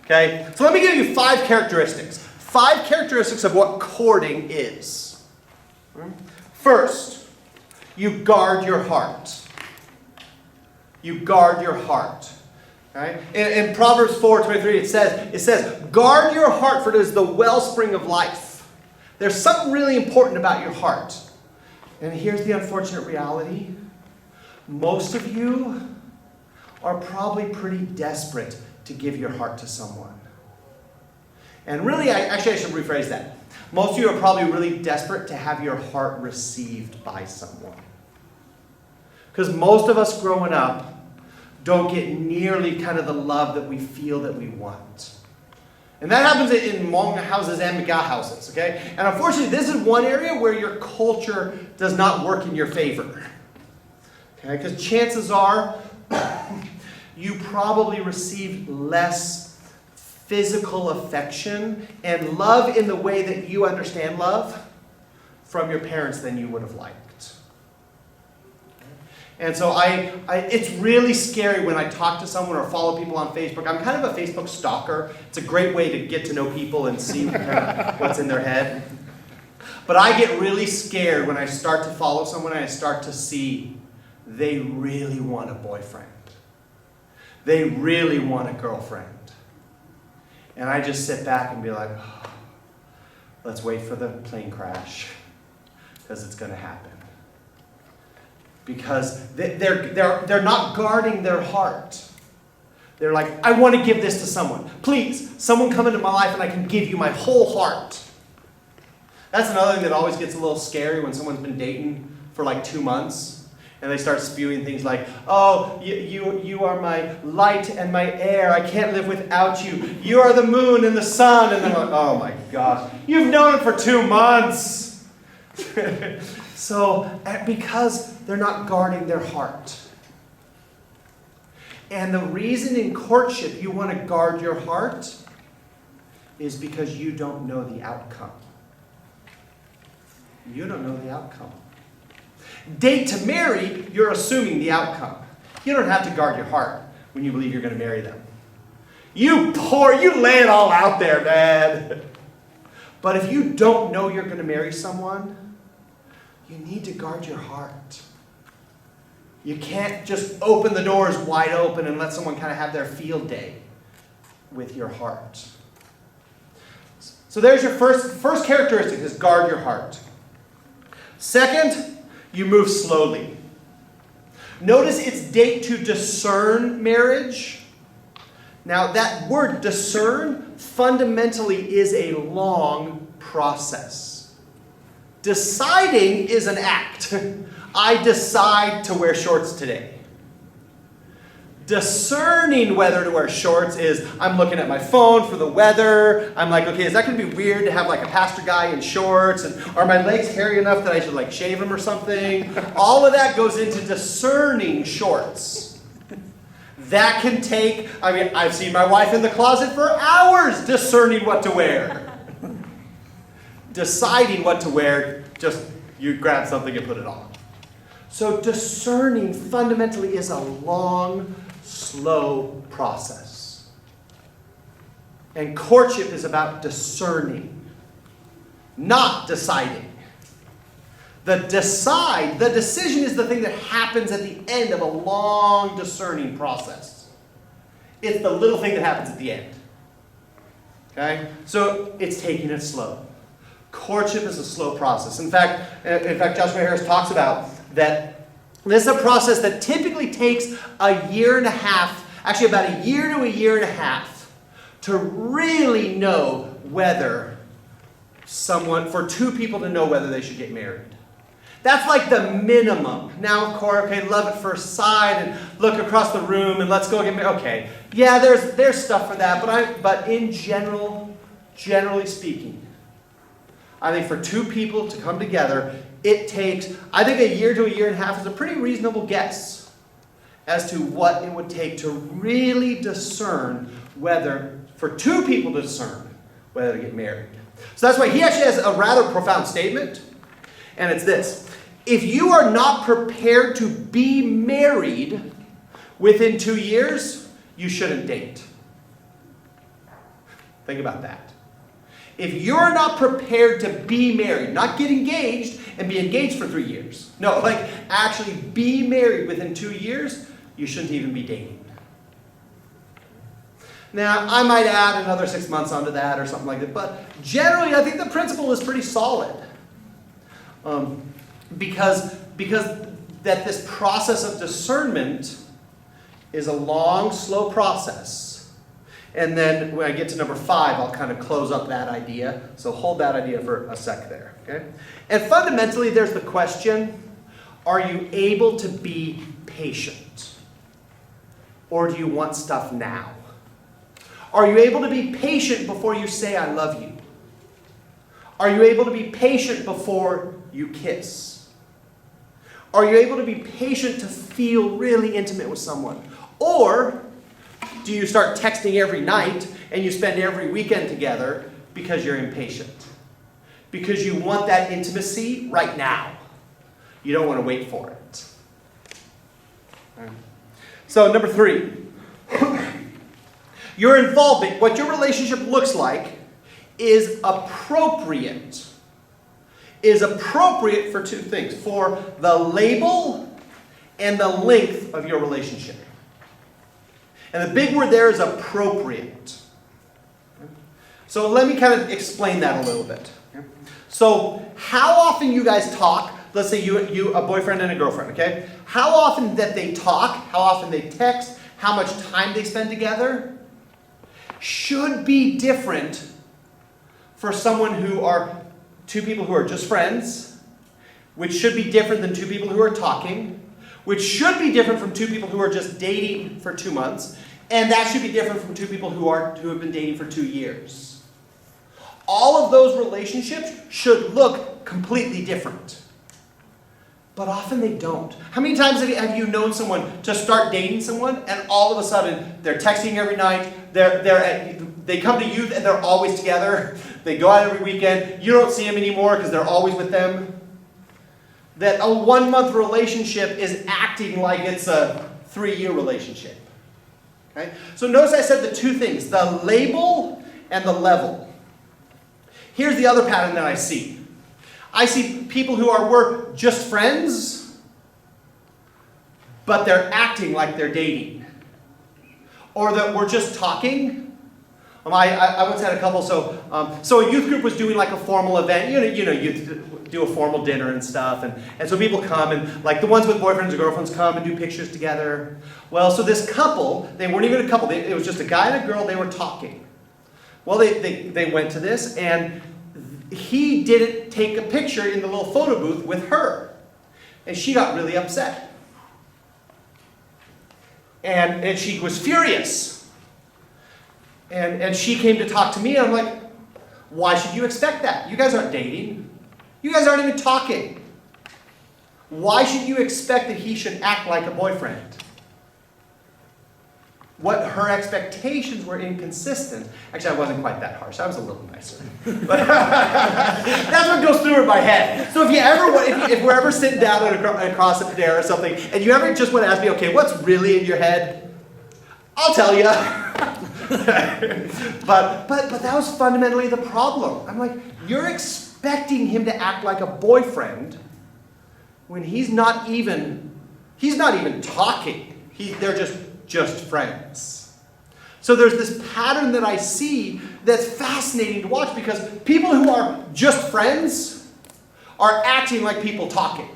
Okay, so let me give you 5 characteristics. 5 characteristics of what courting is. First, you guard your heart. You guard your heart. Right? In Proverbs 4:23, it says, guard your heart, for it is the wellspring of life. There's something really important about your heart. And here's the unfortunate reality. Most of you are probably pretty desperate to give your heart to someone. And really, I should rephrase that. Most of you are probably really desperate to have your heart received by someone. Because most of us growing up don't get nearly kind of the love that we feel that we want. And that happens in Hmong houses and Mga houses, okay? And unfortunately, this is one area where your culture does not work in your favor. Okay? Because chances are, you probably receive less physical affection and love in the way that you understand love from your parents than you would have liked. And so it's really scary when I talk to someone or follow people on Facebook. I'm kind of a Facebook stalker. It's a great way to get to know people and see kind of what's in their head. But I get really scared when I start to follow someone and I start to see they really want a boyfriend. They really want a girlfriend. And I just sit back and be like, oh, let's wait for the plane crash, because it's going to happen. Because they're not guarding their heart. They're like, I want to give this to someone. Please, someone come into my life and I can give you my whole heart. That's another thing that always gets a little scary when someone's been dating for like 2 months. And they start spewing things like, oh, you are my light and my air. I can't live without you. You are the moon and the sun. And they're like, oh my gosh, you've known it for 2 months. So, because they're not guarding their heart. And the reason in courtship you want to guard your heart is because you don't know the outcome. You don't know the outcome. Date to marry, you're assuming the outcome. You don't have to guard your heart when you believe you're going to marry them. You lay it all out there, man. But if you don't know you're going to marry someone, you need to guard your heart. You can't just open the doors wide open and let someone kind of have their field day with your heart. So there's your first characteristic, is guard your heart. Second, you move slowly. Notice it's date to discern marriage. Now that word discern fundamentally is a long process. Deciding is an act. I decide to wear shorts today. Discerning whether to wear shorts is, I'm looking at my phone for the weather. I'm like, okay, is that going to be weird to have like a pastor guy in shorts? And are my legs hairy enough that I should like shave them or something? All of that goes into discerning shorts. That can take, I've seen my wife in the closet for hours discerning what to wear. Deciding what to wear, just you grab something and put it on. So discerning fundamentally is a long, slow process. And courtship is about discerning, not deciding. The decision is the thing that happens at the end of a long discerning process. It's the little thing that happens at the end. Okay? So it's taking it slow. Courtship is a slow process. In fact, Joshua Harris talks about that this is a process that typically takes a year and a half, actually about a year to a year and a half, to really know whether for 2 people to know whether they should get married. That's like the minimum. Now, of course, okay, love at first sight and look across the room and let's go get married. Okay, yeah, there's stuff for that, but in generally speaking, I think for two people to come together, it takes, I think a year to a year and a half is a pretty reasonable guess as to what it would take to really discern whether, for two people to discern whether to get married. So that's why he actually has a rather profound statement, and it's this. If you are not prepared to be married within 2 years, you shouldn't date. Think about that. If you're not prepared to be married, not get engaged and be engaged for 3 years. No, like actually be married within 2 years, you shouldn't even be dating. Now, I might add another 6 months onto that or something like that, but generally I think the principle is pretty solid. Because that this process of discernment is a long, slow process. And then when I get to number 5, I'll kind of close up that idea. So hold that idea for a sec there. Okay? And fundamentally, there's the question, are you able to be patient? Or do you want stuff now? Are you able to be patient before you say, I love you? Are you able to be patient before you kiss? Are you able to be patient to feel really intimate with someone? Or do you start texting every night and you spend every weekend together because you're impatient? Because you want that intimacy right now. You don't want to wait for it. So number 3. Your involvement, what your relationship looks like, is appropriate. Is appropriate for 2 things. For the label and the length of your relationship. And the big word there is appropriate. So let me kind of explain that a little bit. So how often you guys talk, let's say you a boyfriend and a girlfriend, okay? How often that they talk, how often they text, how much time they spend together, should be different for someone who are 2 people who are just friends, which should be different than 2 people who are talking, which should be different from 2 people who are just dating for 2 months, and that should be different from 2 people who have been dating for 2 years. All of those relationships should look completely different. But often they don't. How many times have you known someone to start dating someone and all of a sudden they're texting every night, they come to you and they're always together, they go out every weekend, you don't see them anymore because they're always with them? That a 1-month relationship is acting like it's a 3-year relationship. Okay? So notice I said the 2 things, the label and the level. Here's the other pattern that I see. I see people who we're just friends, but they're acting like they're dating. Or that we're just talking. I once had a couple, so a youth group was doing like a formal event. You do a formal dinner and stuff, and so people come, and like the ones with boyfriends or girlfriends come and do pictures together. Well, so this couple, they weren't even a couple, it was just a guy and a girl, they were talking. Well, they went to this, and he didn't take a picture in the little photo booth with her. And she got really upset. And she was furious. And she came to talk to me, and I'm like, why should you expect that? You guys aren't dating. You guys aren't even talking. Why should you expect that he should act like a boyfriend? What her expectations were inconsistent. Actually, I wasn't quite that harsh. I was a little nicer. But that's what goes through in my head. So if we're ever sitting down across a dinner or something, and you ever just want to ask me, okay, what's really in your head? I'll tell you. but that was fundamentally the problem. I'm like, you're expecting him to act like a boyfriend when he's not even talking. They're just friends. So there's this pattern that I see that's fascinating to watch, because people who are just friends are acting like people talking.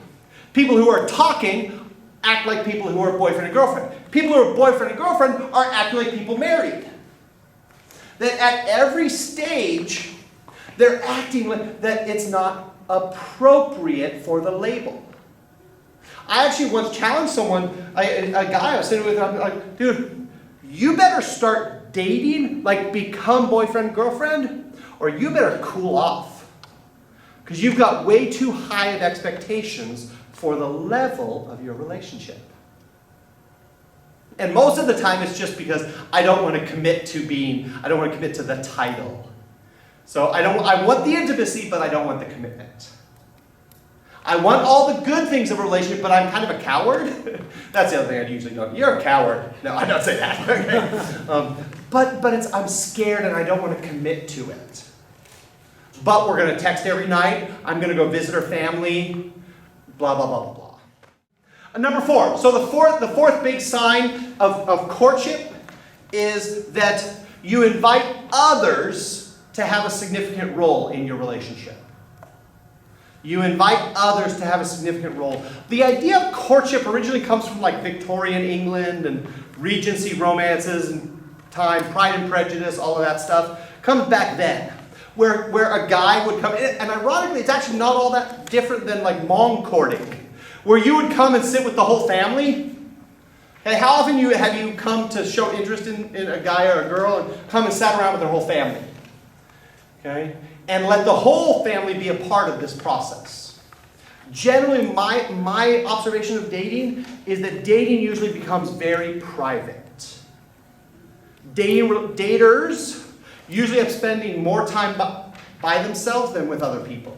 People who are talking act like people who are boyfriend and girlfriend. People who are boyfriend and girlfriend are acting like people married. That at every stage, they're acting like that it's not appropriate for the label. I actually once challenged someone, a guy I was sitting with, I'm like, dude, you better start dating, like become boyfriend, girlfriend, or you better cool off. Because you've got way too high of expectations for the level of your relationship. And most of the time it's just because I don't want to commit to the title. So I want the intimacy, but I don't want the commitment. I want all the good things of a relationship, but I'm kind of a coward. That's the other thing I usually don't. You're a coward. No, I don't say that. Okay. But I'm scared and I don't want to commit to it. But we're going to text every night. I'm going to go visit her family. Blah, blah, blah, blah, blah. Number 4. So the fourth big sign of courtship is that you invite others to have a significant role in your relationship. You invite others to have a significant role. The idea of courtship originally comes from like Victorian England and Regency romances and time, Pride and Prejudice, all of that stuff. Comes back then, where a guy would come, and ironically, it's actually not all that different than like Hmong courting, where you would come and sit with the whole family. Hey, how often have you come to show interest in a guy or a girl and come and sat around with their whole family? Okay? And let the whole family be a part of this process. Generally, my observation of dating is that dating usually becomes very private. Daters usually end up spending more time by themselves than with other people.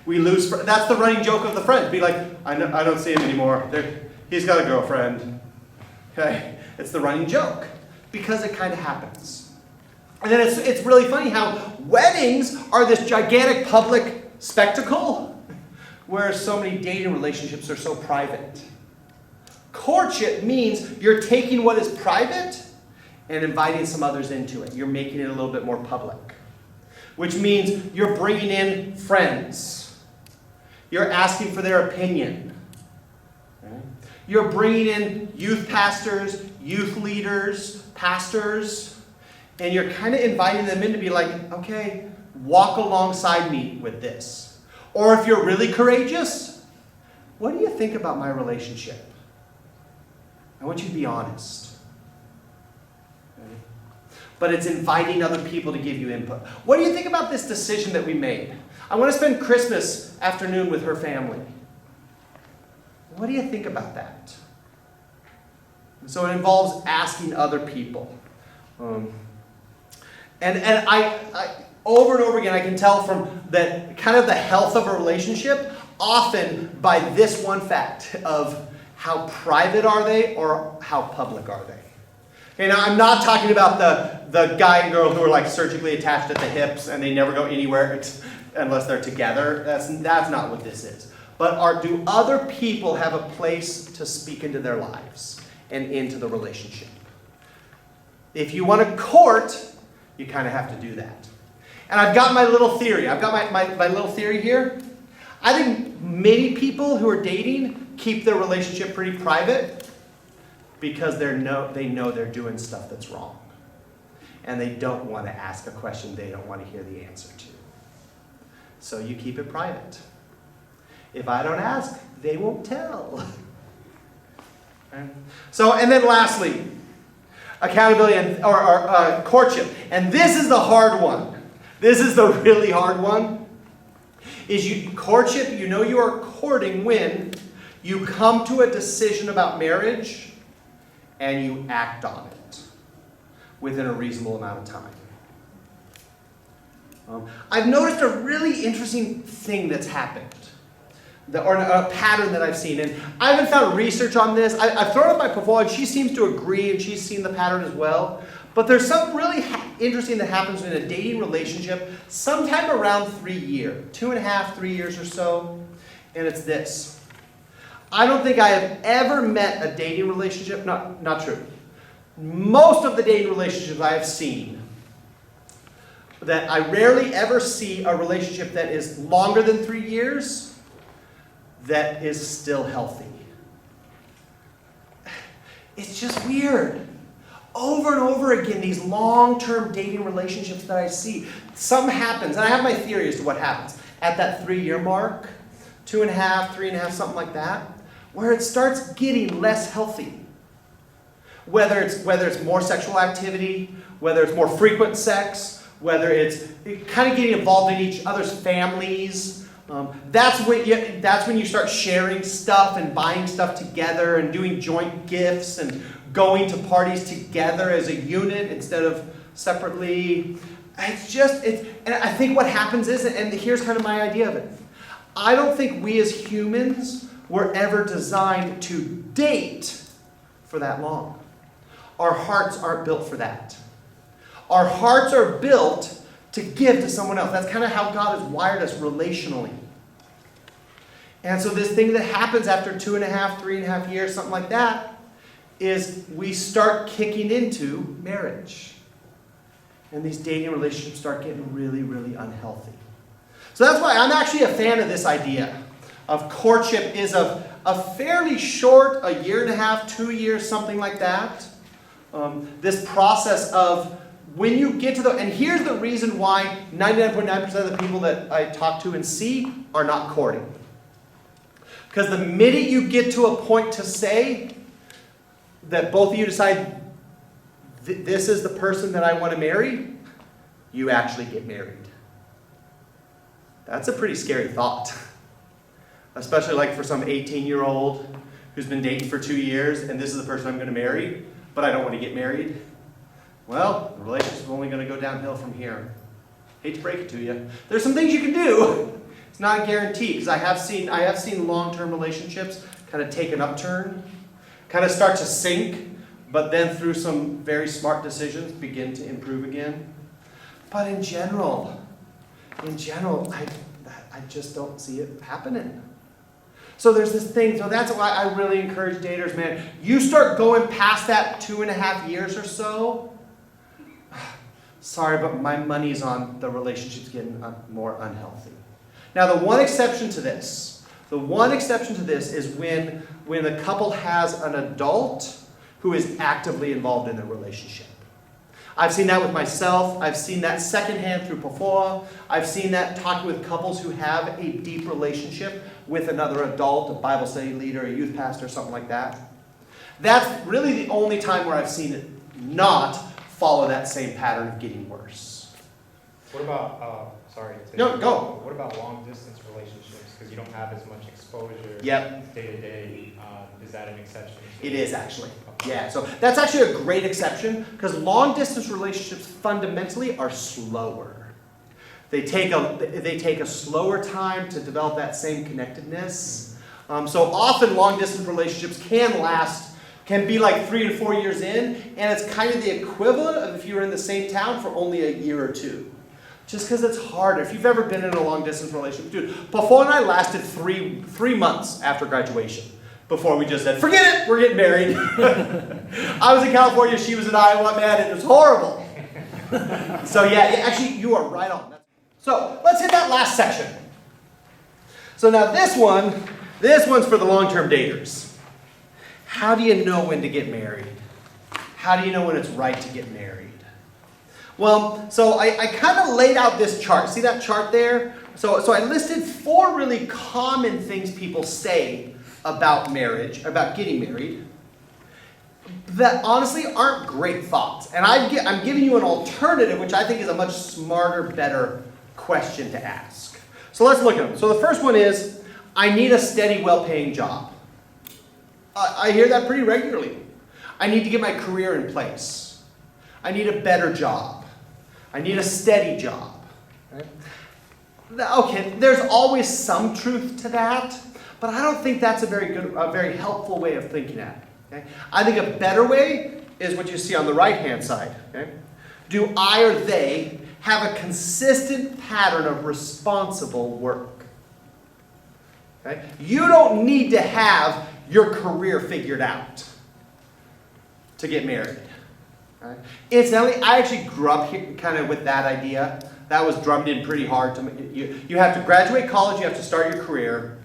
That's the running joke of the friends. Be like, I don't see him anymore. He's got a girlfriend. Okay? It's the running joke. Because it kind of happens. And then it's really funny how weddings are this gigantic public spectacle, whereas so many dating relationships are so private. Courtship means you're taking what is private and inviting some others into it. You're making it a little bit more public. Which means you're bringing in friends. You're asking for their opinion. Okay? You're bringing in youth pastors, youth leaders, pastors. And you're kind of inviting them in to be like, okay, walk alongside me with this. Or if you're really courageous, what do you think about my relationship? I want you to be honest. Okay? But it's inviting other people to give you input. What do you think about this decision that we made? I want to spend Christmas afternoon with her family. What do you think about that? So it involves asking other people. And I over and over again, I can tell from that kind of the health of a relationship, often by this one fact of how private are they or how public are they. Okay, now I'm not talking about the guy and girl who are like surgically attached at the hips and they never go anywhere unless they're together. That's not what this is. But do other people have a place to speak into their lives and into the relationship? If you want to court, you kind of have to do that. And I've got my little theory. I've got my little theory here. I think many people who are dating keep their relationship pretty private because they know they're doing stuff that's wrong. And they don't want to ask a question they don't want to hear the answer to. So you keep it private. If I don't ask, they won't tell. Okay? So, and then lastly, accountability or courtship. And this is the hard one. This is the really hard one. Courtship, you know you are courting when you come to a decision about marriage and you act on it within a reasonable amount of time. I've noticed a really interesting thing that's happened. Or a pattern that I've seen. And I haven't found research on this. I've thrown up my portfolio, and she seems to agree, and she's seen the pattern as well. But there's something really interesting that happens in a dating relationship sometime around 3 years. 2.5, 3 years or so. And it's this. I don't think I have ever met a dating relationship, not true. Most of the dating relationships I have seen, that I rarely ever see a relationship that is longer than 3 years that is still healthy. It's just weird. Over and over again, these long-term dating relationships that I see, something happens, and I have my theory as to what happens. At that 3-year mark, 2.5, 3.5, something like that, where it starts getting less healthy. Whether it's more sexual activity, whether it's more frequent sex, whether it's kind of getting involved in each other's families, That's when you start sharing stuff and buying stuff together and doing joint gifts and going to parties together as a unit instead of separately. And I think what happens is, and here's kind of my idea of it, I don't think we as humans were ever designed to date for that long. Our hearts aren't built for that. Our hearts are built to give to someone else. That's kind of how God has wired us relationally. And so this thing that happens after 2.5, 3.5 years, something like that, is we start kicking into marriage. And these dating relationships start getting really, really unhealthy. So that's why I'm actually a fan of this idea of courtship is a fairly short, 1.5, 2 years, something like that. This process of when you get to and here's the reason why 99.9% of the people that I talk to and see are not courting. Because the minute you get to a point to say that both of you decide, this is the person that I want to marry, you actually get married. That's a pretty scary thought. Especially like for some 18-year-old who's been dating for 2 years and this is the person I'm going to marry, but I don't want to get married. Well, the relationship's only going to go downhill from here. Hate to break it to you. There's some things you can do. It's not a guarantee, because I have seen long-term relationships kind of take an upturn, kind of start to sink, but then through some very smart decisions begin to improve again. But in general, I just don't see it happening. So there's this thing, so that's why I really encourage daters, man. You start going past that 2.5 years or so, sorry, but my money's on the relationship's getting more unhealthy. Now, the one exception to this is when the couple has an adult who is actively involved in the relationship. I've seen that with myself. I've seen that secondhand through Pafoa. I've seen that talking with couples who have a deep relationship with another adult, a Bible study leader, a youth pastor, something like that. That's really the only time where I've seen it not follow that same pattern of getting worse. What about, No, go. What about long distance relationships? Because you don't have as much exposure Yep. day to day. Is that an exception? It is actually. Yeah, so that's actually a great exception because long distance relationships fundamentally are slower. They take a slower time to develop that same connectedness. So often long distance relationships can be like 3 to 4 years in, and it's kind of the equivalent of if you were in the same town for only a year or two. Just because it's harder. If you've ever been in a long distance relationship, dude, Pafoa and I lasted three months after graduation before we just said, forget it, we're getting married. I was in California, she was in Iowa, man, it was horrible. So yeah, actually, you are right on. So let's hit that last section. So now this one's for the long-term daters. How do you know when to get married? How do you know when it's right to get married? Well, so I kind of laid out this chart. See that chart there? So I listed 4 really common things people say about marriage, about getting married, that honestly aren't great thoughts. And I'm giving you an alternative, which I think is a much smarter, better question to ask. So let's look at them. So the first one is, I need a steady, well-paying job. I hear that pretty regularly. I need to get my career in place. I need a better job. I need a steady job. Okay, there's always some truth to that, but I don't think that's a very helpful way of thinking at it. Okay? I think a better way is what you see on the right-hand side. Okay? Do I or they have a consistent pattern of responsible work? Okay? You don't need to have your career figured out to get married. Right? Incidentally, I actually grew up here kind of with that idea. That was drummed in pretty hard. You have to graduate college, you have to start your career,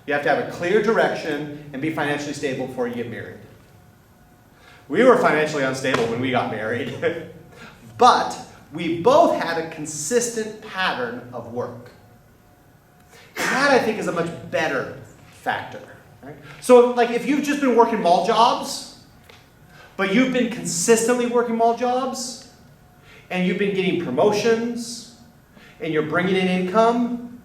you have to have a clear direction, and be financially stable before you get married. We were financially unstable when we got married, but we both had a consistent pattern of work. And that, I think, is a much better factor. Right? So, like, if you've just been working mall jobs, but you've been consistently working mall jobs, and you've been getting promotions, and you're bringing in income,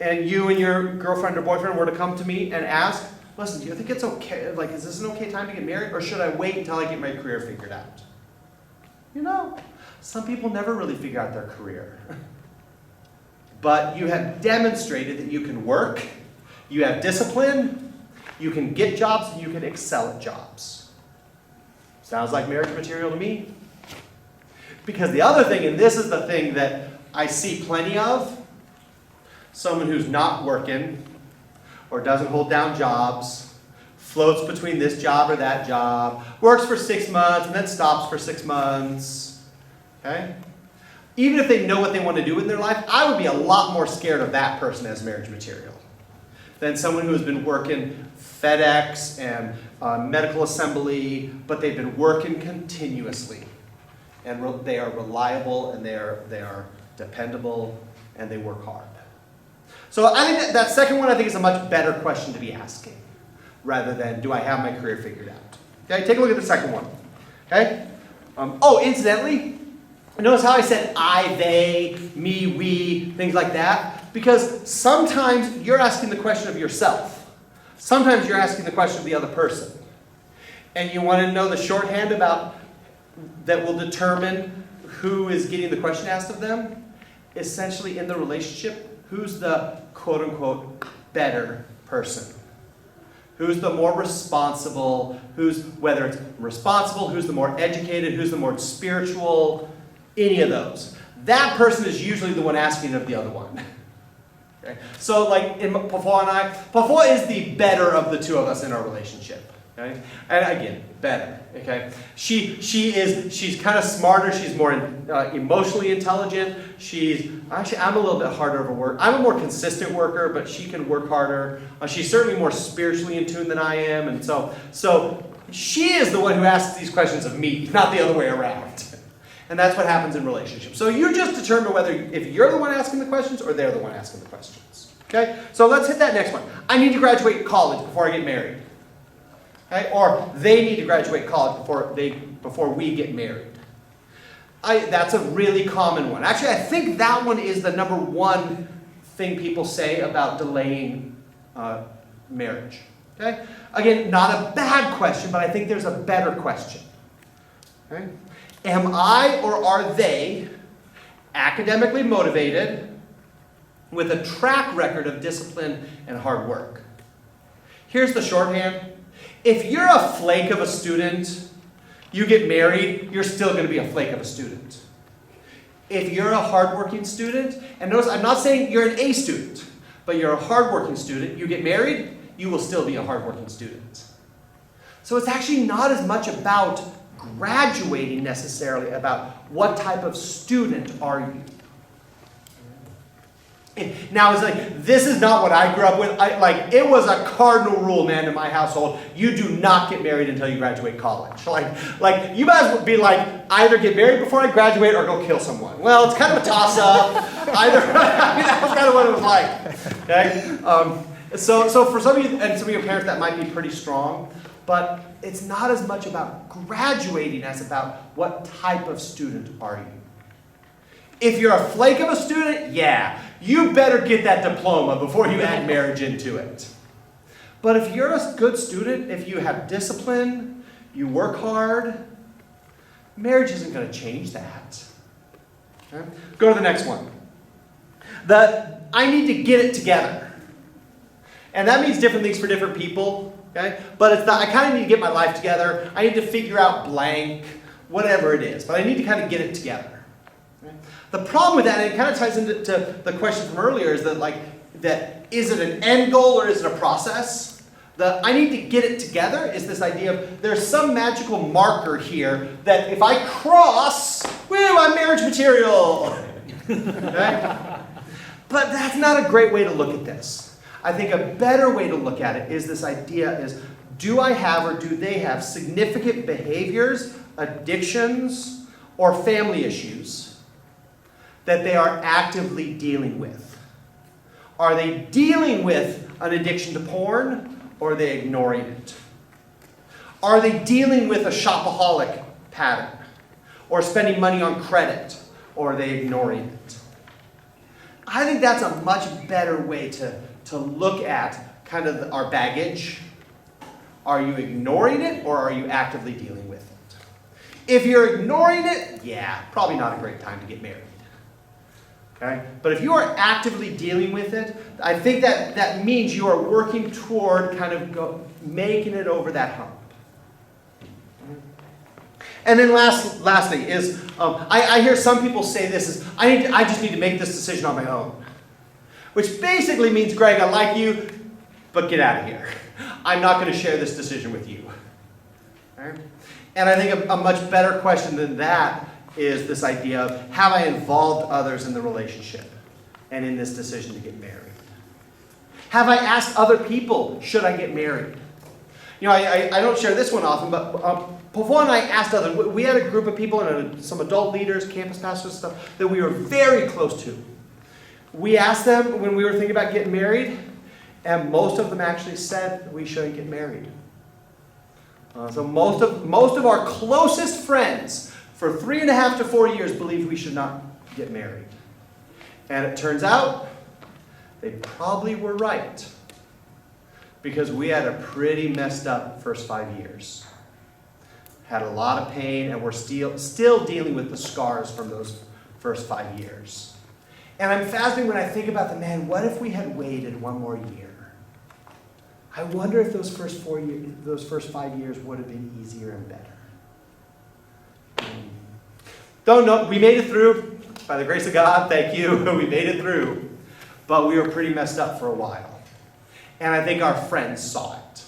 and you and your girlfriend or boyfriend were to come to me and ask, listen, do you think it's okay, like, is this an okay time to get married, or should I wait until I get my career figured out? You know, some people never really figure out their career. But you have demonstrated that you can work, you have discipline, you can get jobs, and you can excel at jobs. Sounds like marriage material to me. Because the other thing, and this is the thing that I see plenty of, someone who's not working or doesn't hold down jobs, floats between this job or that job, works for 6 months and then stops for 6 months. Okay? Even if they know what they want to do in their life, I would be a lot more scared of that person as marriage material than someone who has been working FedEx and medical assembly, but they've been working continuously. And they are reliable, and they are dependable, and they work hard. So I think that second one, I think, is a much better question to be asking, rather than, do I have my career figured out? Okay, take a look at the second one. Okay? Incidentally, notice how I said I, they, me, we, things like that? Because sometimes you're asking the question of yourself. Sometimes you're asking the question of the other person. And you want to know the shorthand about that will determine who is getting the question asked of them. Essentially, in the relationship, who's the quote-unquote better person? Who's the more responsible? Whether it's responsible, who's the more educated, who's the more spiritual, any of those. That person is usually the one asking of the other one. Okay? So like in Pafua and I, Pafua is the better of the two of us in our relationship. Okay? And again, better. Okay? She's kind of smarter. She's more emotionally intelligent. I'm a little bit harder of a worker. I'm a more consistent worker, but she can work harder. She's certainly more spiritually in tune than I am, and so she is the one who asks these questions of me, not the other way around. And that's what happens in relationships. So you just determine whether if you're the one asking the questions or they're the one asking the questions. Okay? So let's hit that next one. I need to graduate college before I get married. Okay? Or they need to graduate college before we get married. That's a really common one. Actually, I think that one is the number one thing people say about delaying marriage. Okay? Again, not a bad question, but I think there's a better question. Okay? Am I or are they academically motivated with a track record of discipline and hard work? Here's the shorthand. If you're a flake of a student, you get married, you're still going to be a flake of a student. If you're a hardworking student, and notice I'm not saying you're an A student, but you're a hardworking student, you get married, you will still be a hardworking student. So it's actually not as much about graduating necessarily, about what type of student are you. Now, it's like, this is not what I grew up with. It was a cardinal rule, man, in my household. You do not get married until you graduate college. Like you might as well be like, either get married before I graduate or go kill someone. Well, it's kind of a toss-up. Either, that was kind of what it was like. Okay? So for some of you, and some of your parents, that might be pretty strong. But it's not as much about graduating as about what type of student are you. If you're a flake of a student, yeah, you better get that diploma before you add marriage into it. But if you're a good student, if you have discipline, you work hard, marriage isn't going to change that. Okay? Go to the next one. I need to get it together. And that means different things for different people. Okay? But it's not, I kind of need to get my life together. I need to figure out blank, whatever it is. But I need to kind of get it together. Okay? The problem with that, and it kind of ties into the question from earlier, is that is it an end goal or is it a process? The I need to get it together is this idea of there's some magical marker here that if I cross, woo, I'm marriage material. Okay? But that's not a great way to look at this. I think a better way to look at it is this idea is, do I have or do they have significant behaviors, addictions, or family issues that they are actively dealing with? Are they dealing with an addiction to porn, or are they ignoring it? Are they dealing with a shopaholic pattern, or spending money on credit, or are they ignoring it? I think that's a much better way to look at kind of our baggage. Are you ignoring it, or are you actively dealing with it? If you're ignoring it, yeah, probably not a great time to get married. Okay? But if you are actively dealing with it, I think that means you are working toward kind of making it over that hump. And then lastly is, I hear some people say this is, I just need to make this decision on my own. Which basically means, Greg, I like you, but get out of here. I'm not going to share this decision with you. Okay? And I think a much better question than that is this idea of, have I involved others in the relationship and in this decision to get married? Have I asked other people, should I get married? You know, I don't share this one often, but before I asked others, we had a group of people and some adult leaders, campus pastors and stuff, that we were very close to. We asked them when we were thinking about getting married, and most of them actually said we shouldn't get married. So most of our closest friends for 3.5 to 4 years believed we should not get married. And it turns out they probably were right, because we had a pretty messed up first 5 years. Had a lot of pain, and we're still dealing with the scars from those first 5 years. And I'm fascinated when I think about what if we had waited 1 more year? I wonder if those first 5 years would have been easier and better. Don't know. We made it through. By the grace of God, thank you. We made it through. But we were pretty messed up for a while. And I think our friends saw it.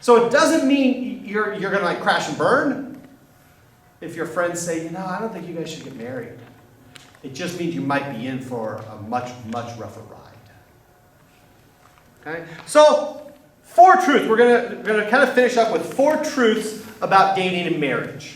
So it doesn't mean you're going to crash and burn. If your friends say, I don't think you guys should get married. It just means you might be in for a much, much rougher ride. Okay? So, 4 truths. We're going to kind of finish up with 4 truths about dating and marriage.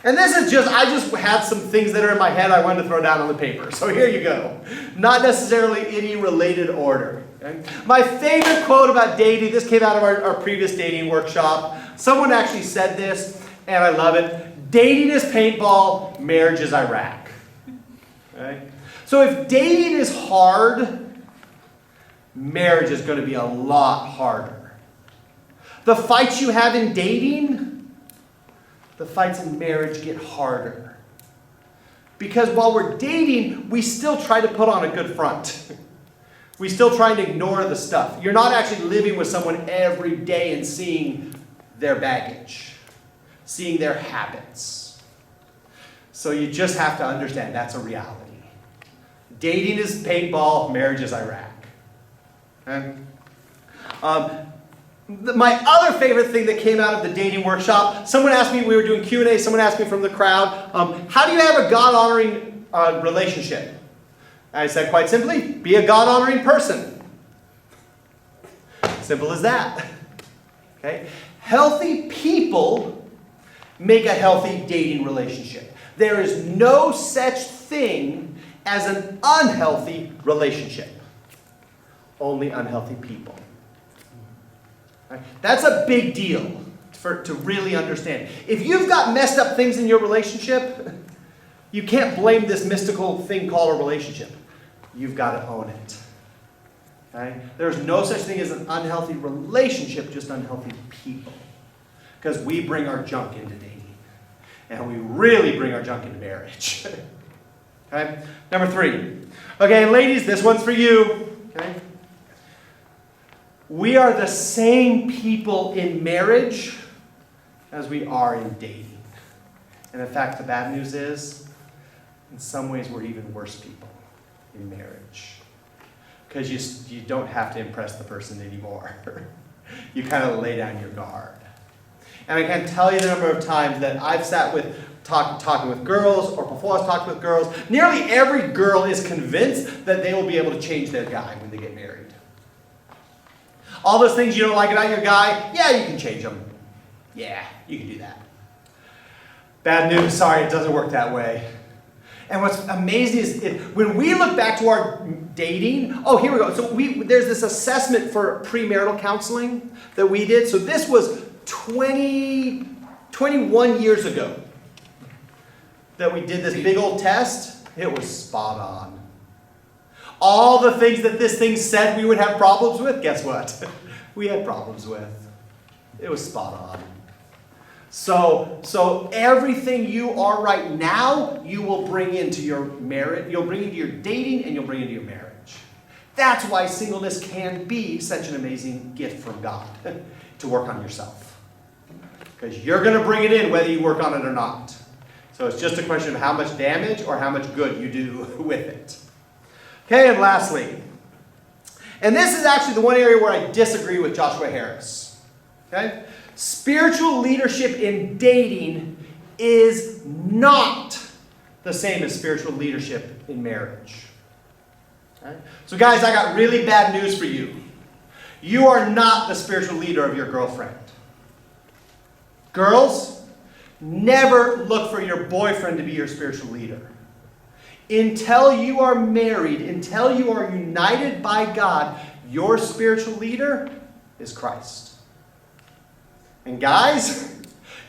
And this is I just had some things that are in my head I wanted to throw down on the paper. So here you go. Not necessarily any related order. Okay? My favorite quote about dating, this came out of our previous dating workshop. Someone actually said this, and I love it. Dating is paintball, marriage is Iraq. Okay? So if dating is hard, marriage is going to be a lot harder. The fights you have in dating, the fights in marriage get harder. Because while we're dating, we still try to put on a good front. We still try to ignore the stuff. You're not actually living with someone every day and seeing their baggage, seeing their habits. So you just have to understand that's a reality. Dating is paintball, marriage is Iraq. Okay? My other favorite thing that came out of the dating workshop, someone asked me, we were doing Q&A, someone asked me from the crowd, how do you have a God-honoring relationship? I said quite simply, be a God-honoring person. Simple as that. Okay? Healthy people make a healthy dating relationship. There is no such thing as an unhealthy relationship. Only unhealthy people. Right? That's a big deal to really understand. If you've got messed up things in your relationship, you can't blame this mystical thing called a relationship. You've got to own it. Okay? There's no such thing as an unhealthy relationship, just unhealthy people. Because we bring our junk into dating. And we really bring our junk into marriage. Okay? Number 3. Okay, ladies, this one's for you. Okay? We are the same people in marriage as we are in dating. And in fact, the bad news is, in some ways, we're even worse people in marriage. Because you don't have to impress the person anymore. You kind of lay down your guard. And I can't tell you the number of times that I've sat with talking with girls, or before I was talking with girls, nearly every girl is convinced that they will be able to change their guy when they get married. All those things you don't like about your guy, yeah, you can change them. Yeah, you can do that. Bad news, sorry, it doesn't work that way. And what's amazing is when we look back to our dating, here we go. So there's this assessment for premarital counseling that we did. So this was 21 years ago that we did this big old test. It was spot on. All the things that this thing said we would have problems with, guess what? We had problems with. It was spot on. So everything you are right now, you will bring into your marriage. You'll bring into your dating and you'll bring into your marriage. That's why singleness can be such an amazing gift from God, to work on yourself. Because you're going to bring it in whether you work on it or not. So it's just a question of how much damage or how much good you do with it. Okay, and lastly, and this is actually the one area where I disagree with Joshua Harris. Okay? Spiritual leadership in dating is not the same as spiritual leadership in marriage. Okay? So guys, I got really bad news for you. You are not the spiritual leader of your girlfriend. Girls, never look for your boyfriend to be your spiritual leader. Until you are married, until you are united by God, your spiritual leader is Christ. And guys,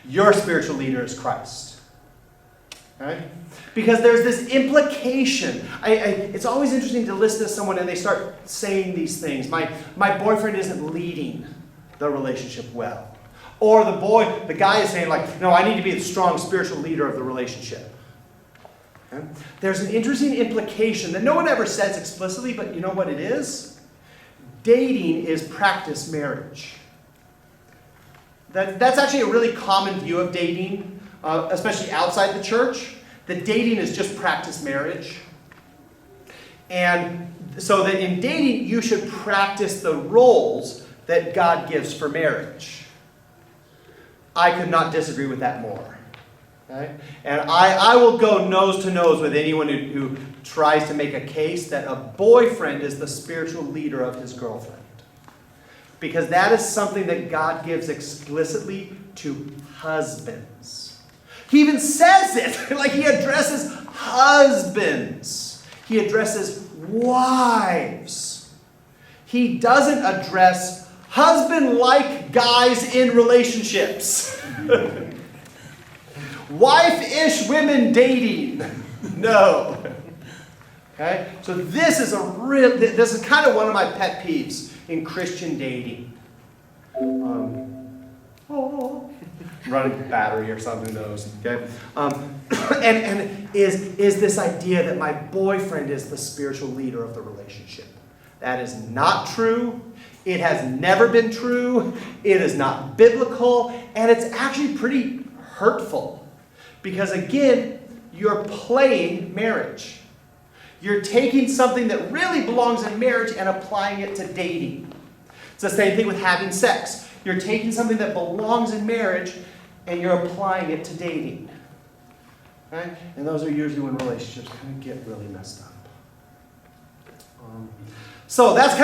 your spiritual leader is Christ. Okay? Because there's this implication. It's always interesting to listen to someone and they start saying these things. My boyfriend isn't leading the relationship well. Or the guy is saying like, no, I need to be the strong spiritual leader of the relationship. Okay? There's an interesting implication that no one ever says explicitly, but you know what it is? Dating is practice marriage. That's actually a really common view of dating, especially outside the church. That dating is just practice marriage. And so that in dating, you should practice the roles that God gives for marriage. I could not disagree with that more. Okay? And I will go nose to nose with anyone who tries to make a case that a boyfriend is the spiritual leader of his girlfriend. Because that is something that God gives explicitly to husbands. He even says it, like he addresses husbands. He addresses wives. He doesn't address husband-like guys in relationships. Wife-ish women dating. No. Okay? So this is kind of one of my pet peeves in Christian dating. Running battery or something, who knows. Okay? And is this idea that my boyfriend is the spiritual leader of the relationship. That is not true. It has never been true. It is not biblical. And it's actually pretty hurtful. Because again, you're playing marriage. You're taking something that really belongs in marriage and applying it to dating. It's the same thing with having sex. You're taking something that belongs in marriage and you're applying it to dating. Right? And those are usually when relationships kind of get really messed up. So that's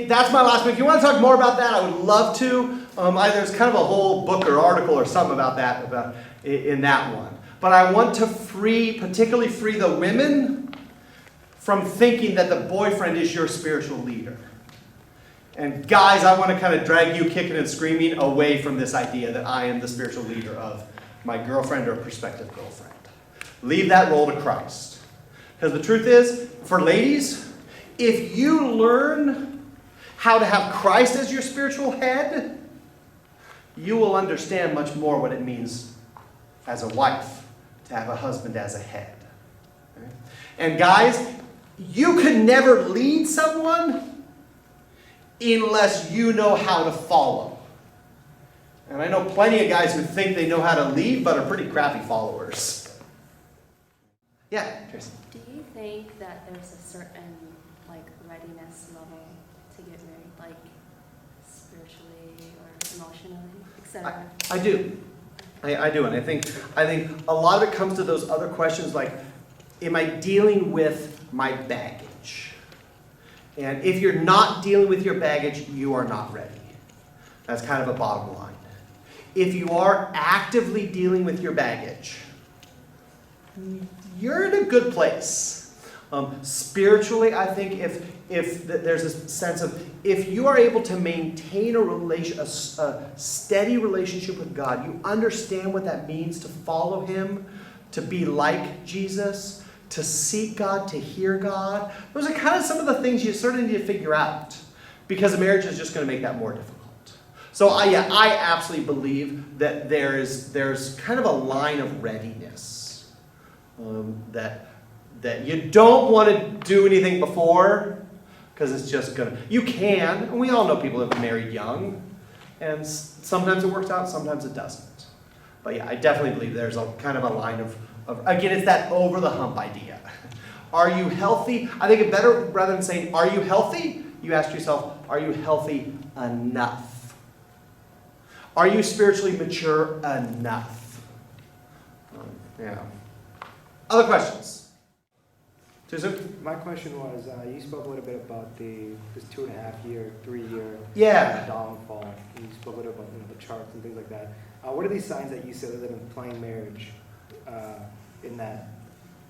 that's my last one. If you want to talk more about that, I would love to. There's kind of a whole book or article or something about that in that one. But I want to particularly free the women from thinking that the boyfriend is your spiritual leader. And guys, I want to kind of drag you kicking and screaming away from this idea that I am the spiritual leader of my girlfriend or prospective girlfriend. Leave that role to Christ. Because the truth is, for ladies, if you learn how to have Christ as your spiritual head, you will understand much more what it means as a wife to have a husband as a head. Okay? And guys, you could never lead someone unless you know how to follow. And I know plenty of guys who think they know how to lead but are pretty crappy followers. Yeah, Tracy. Do you think that there's a certain readiness level to get married, spiritually or emotionally, etc.? I do. I do, and I think a lot of it comes to those other questions like, am I dealing with my baggage? And if you're not dealing with your baggage, you are not ready. That's kind of a bottom line. If you are actively dealing with your baggage, you're in a good place. Spiritually, I think if there's a sense of, if you are able to maintain a steady relationship with God, you understand what that means to follow Him, to be like Jesus, to seek God, to hear God. Those are kind of some of the things you sort of need to figure out, because a marriage is just going to make that more difficult. So I absolutely believe that there's kind of a line of readiness, that you don't want to do anything before, because it's just going to, you can, and we all know people who have married young, and sometimes it works out, sometimes it doesn't. But yeah, I definitely believe there's a kind of a line of again, it's that over the hump idea. Are you healthy? I think it better, rather than saying, are you healthy? You ask yourself, are you healthy enough? Are you spiritually mature enough? Yeah. Other questions? Susan? My question was, you spoke a little bit about this 2.5 year, 3 year Yeah. downfall. You spoke a little about the charts and things like that. What are these signs that you see other than plain marriage in that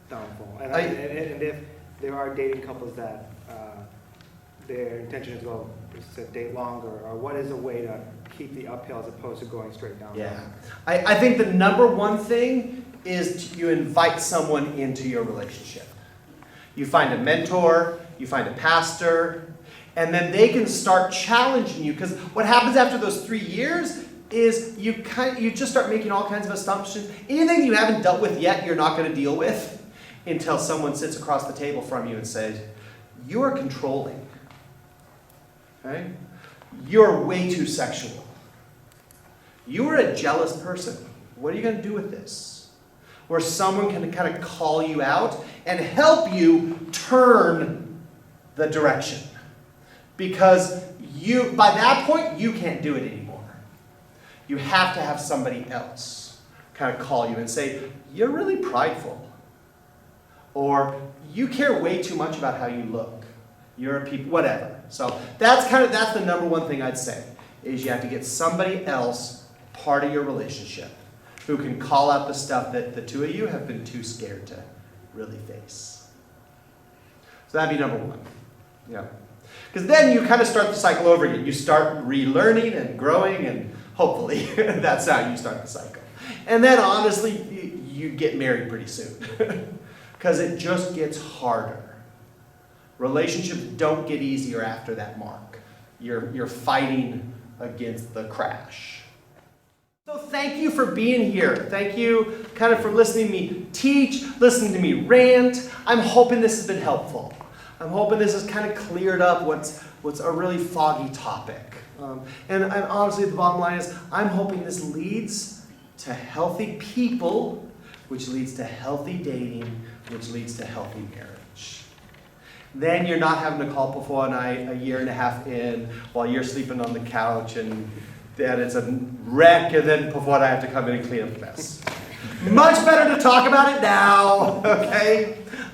downfall? And if there are dating couples that their intention is to date longer, or what is a way to keep the uphill as opposed to going straight down? Yeah. I think the number one thing is you invite someone into your relationship. You find a mentor, you find a pastor, and then they can start challenging you. Because what happens after those 3 years is you just start making all kinds of assumptions. Anything you haven't dealt with yet, you're not going to deal with until someone sits across the table from you and says, "You are controlling. Okay? You're way too sexual. You are a jealous person. What are you going to do with this?" Where someone can kind of call you out and help you turn the direction. Because by that point, you can't do it anymore. You have to have somebody else kind of call you and say, "You're really prideful." Or, "You care way too much about how you look. You're a people," whatever. So that's the number one thing I'd say, is you have to get somebody else part of your relationship who can call out the stuff that the two of you have been too scared to really face. So that'd be number one. Yeah. Because then you kind of start the cycle over again. You start relearning and growing, and hopefully that's how you start the cycle. And then honestly, you get married pretty soon. Because it just gets harder. Relationships don't get easier after that mark. You're fighting against the crash. So thank you for being here. Thank you kind of for listening to me teach, listening to me rant. I'm hoping this has been helpful. I'm hoping this has kind of cleared up what's a really foggy topic. And honestly, the bottom line is, I'm hoping this leads to healthy people, which leads to healthy dating, which leads to healthy marriage. Then you're not having to call Pafua and I a year and a half in while you're sleeping on the couch and that it's a wreck, and then Pafua and I have to come in and clean up the mess. Much better to talk about it now, okay?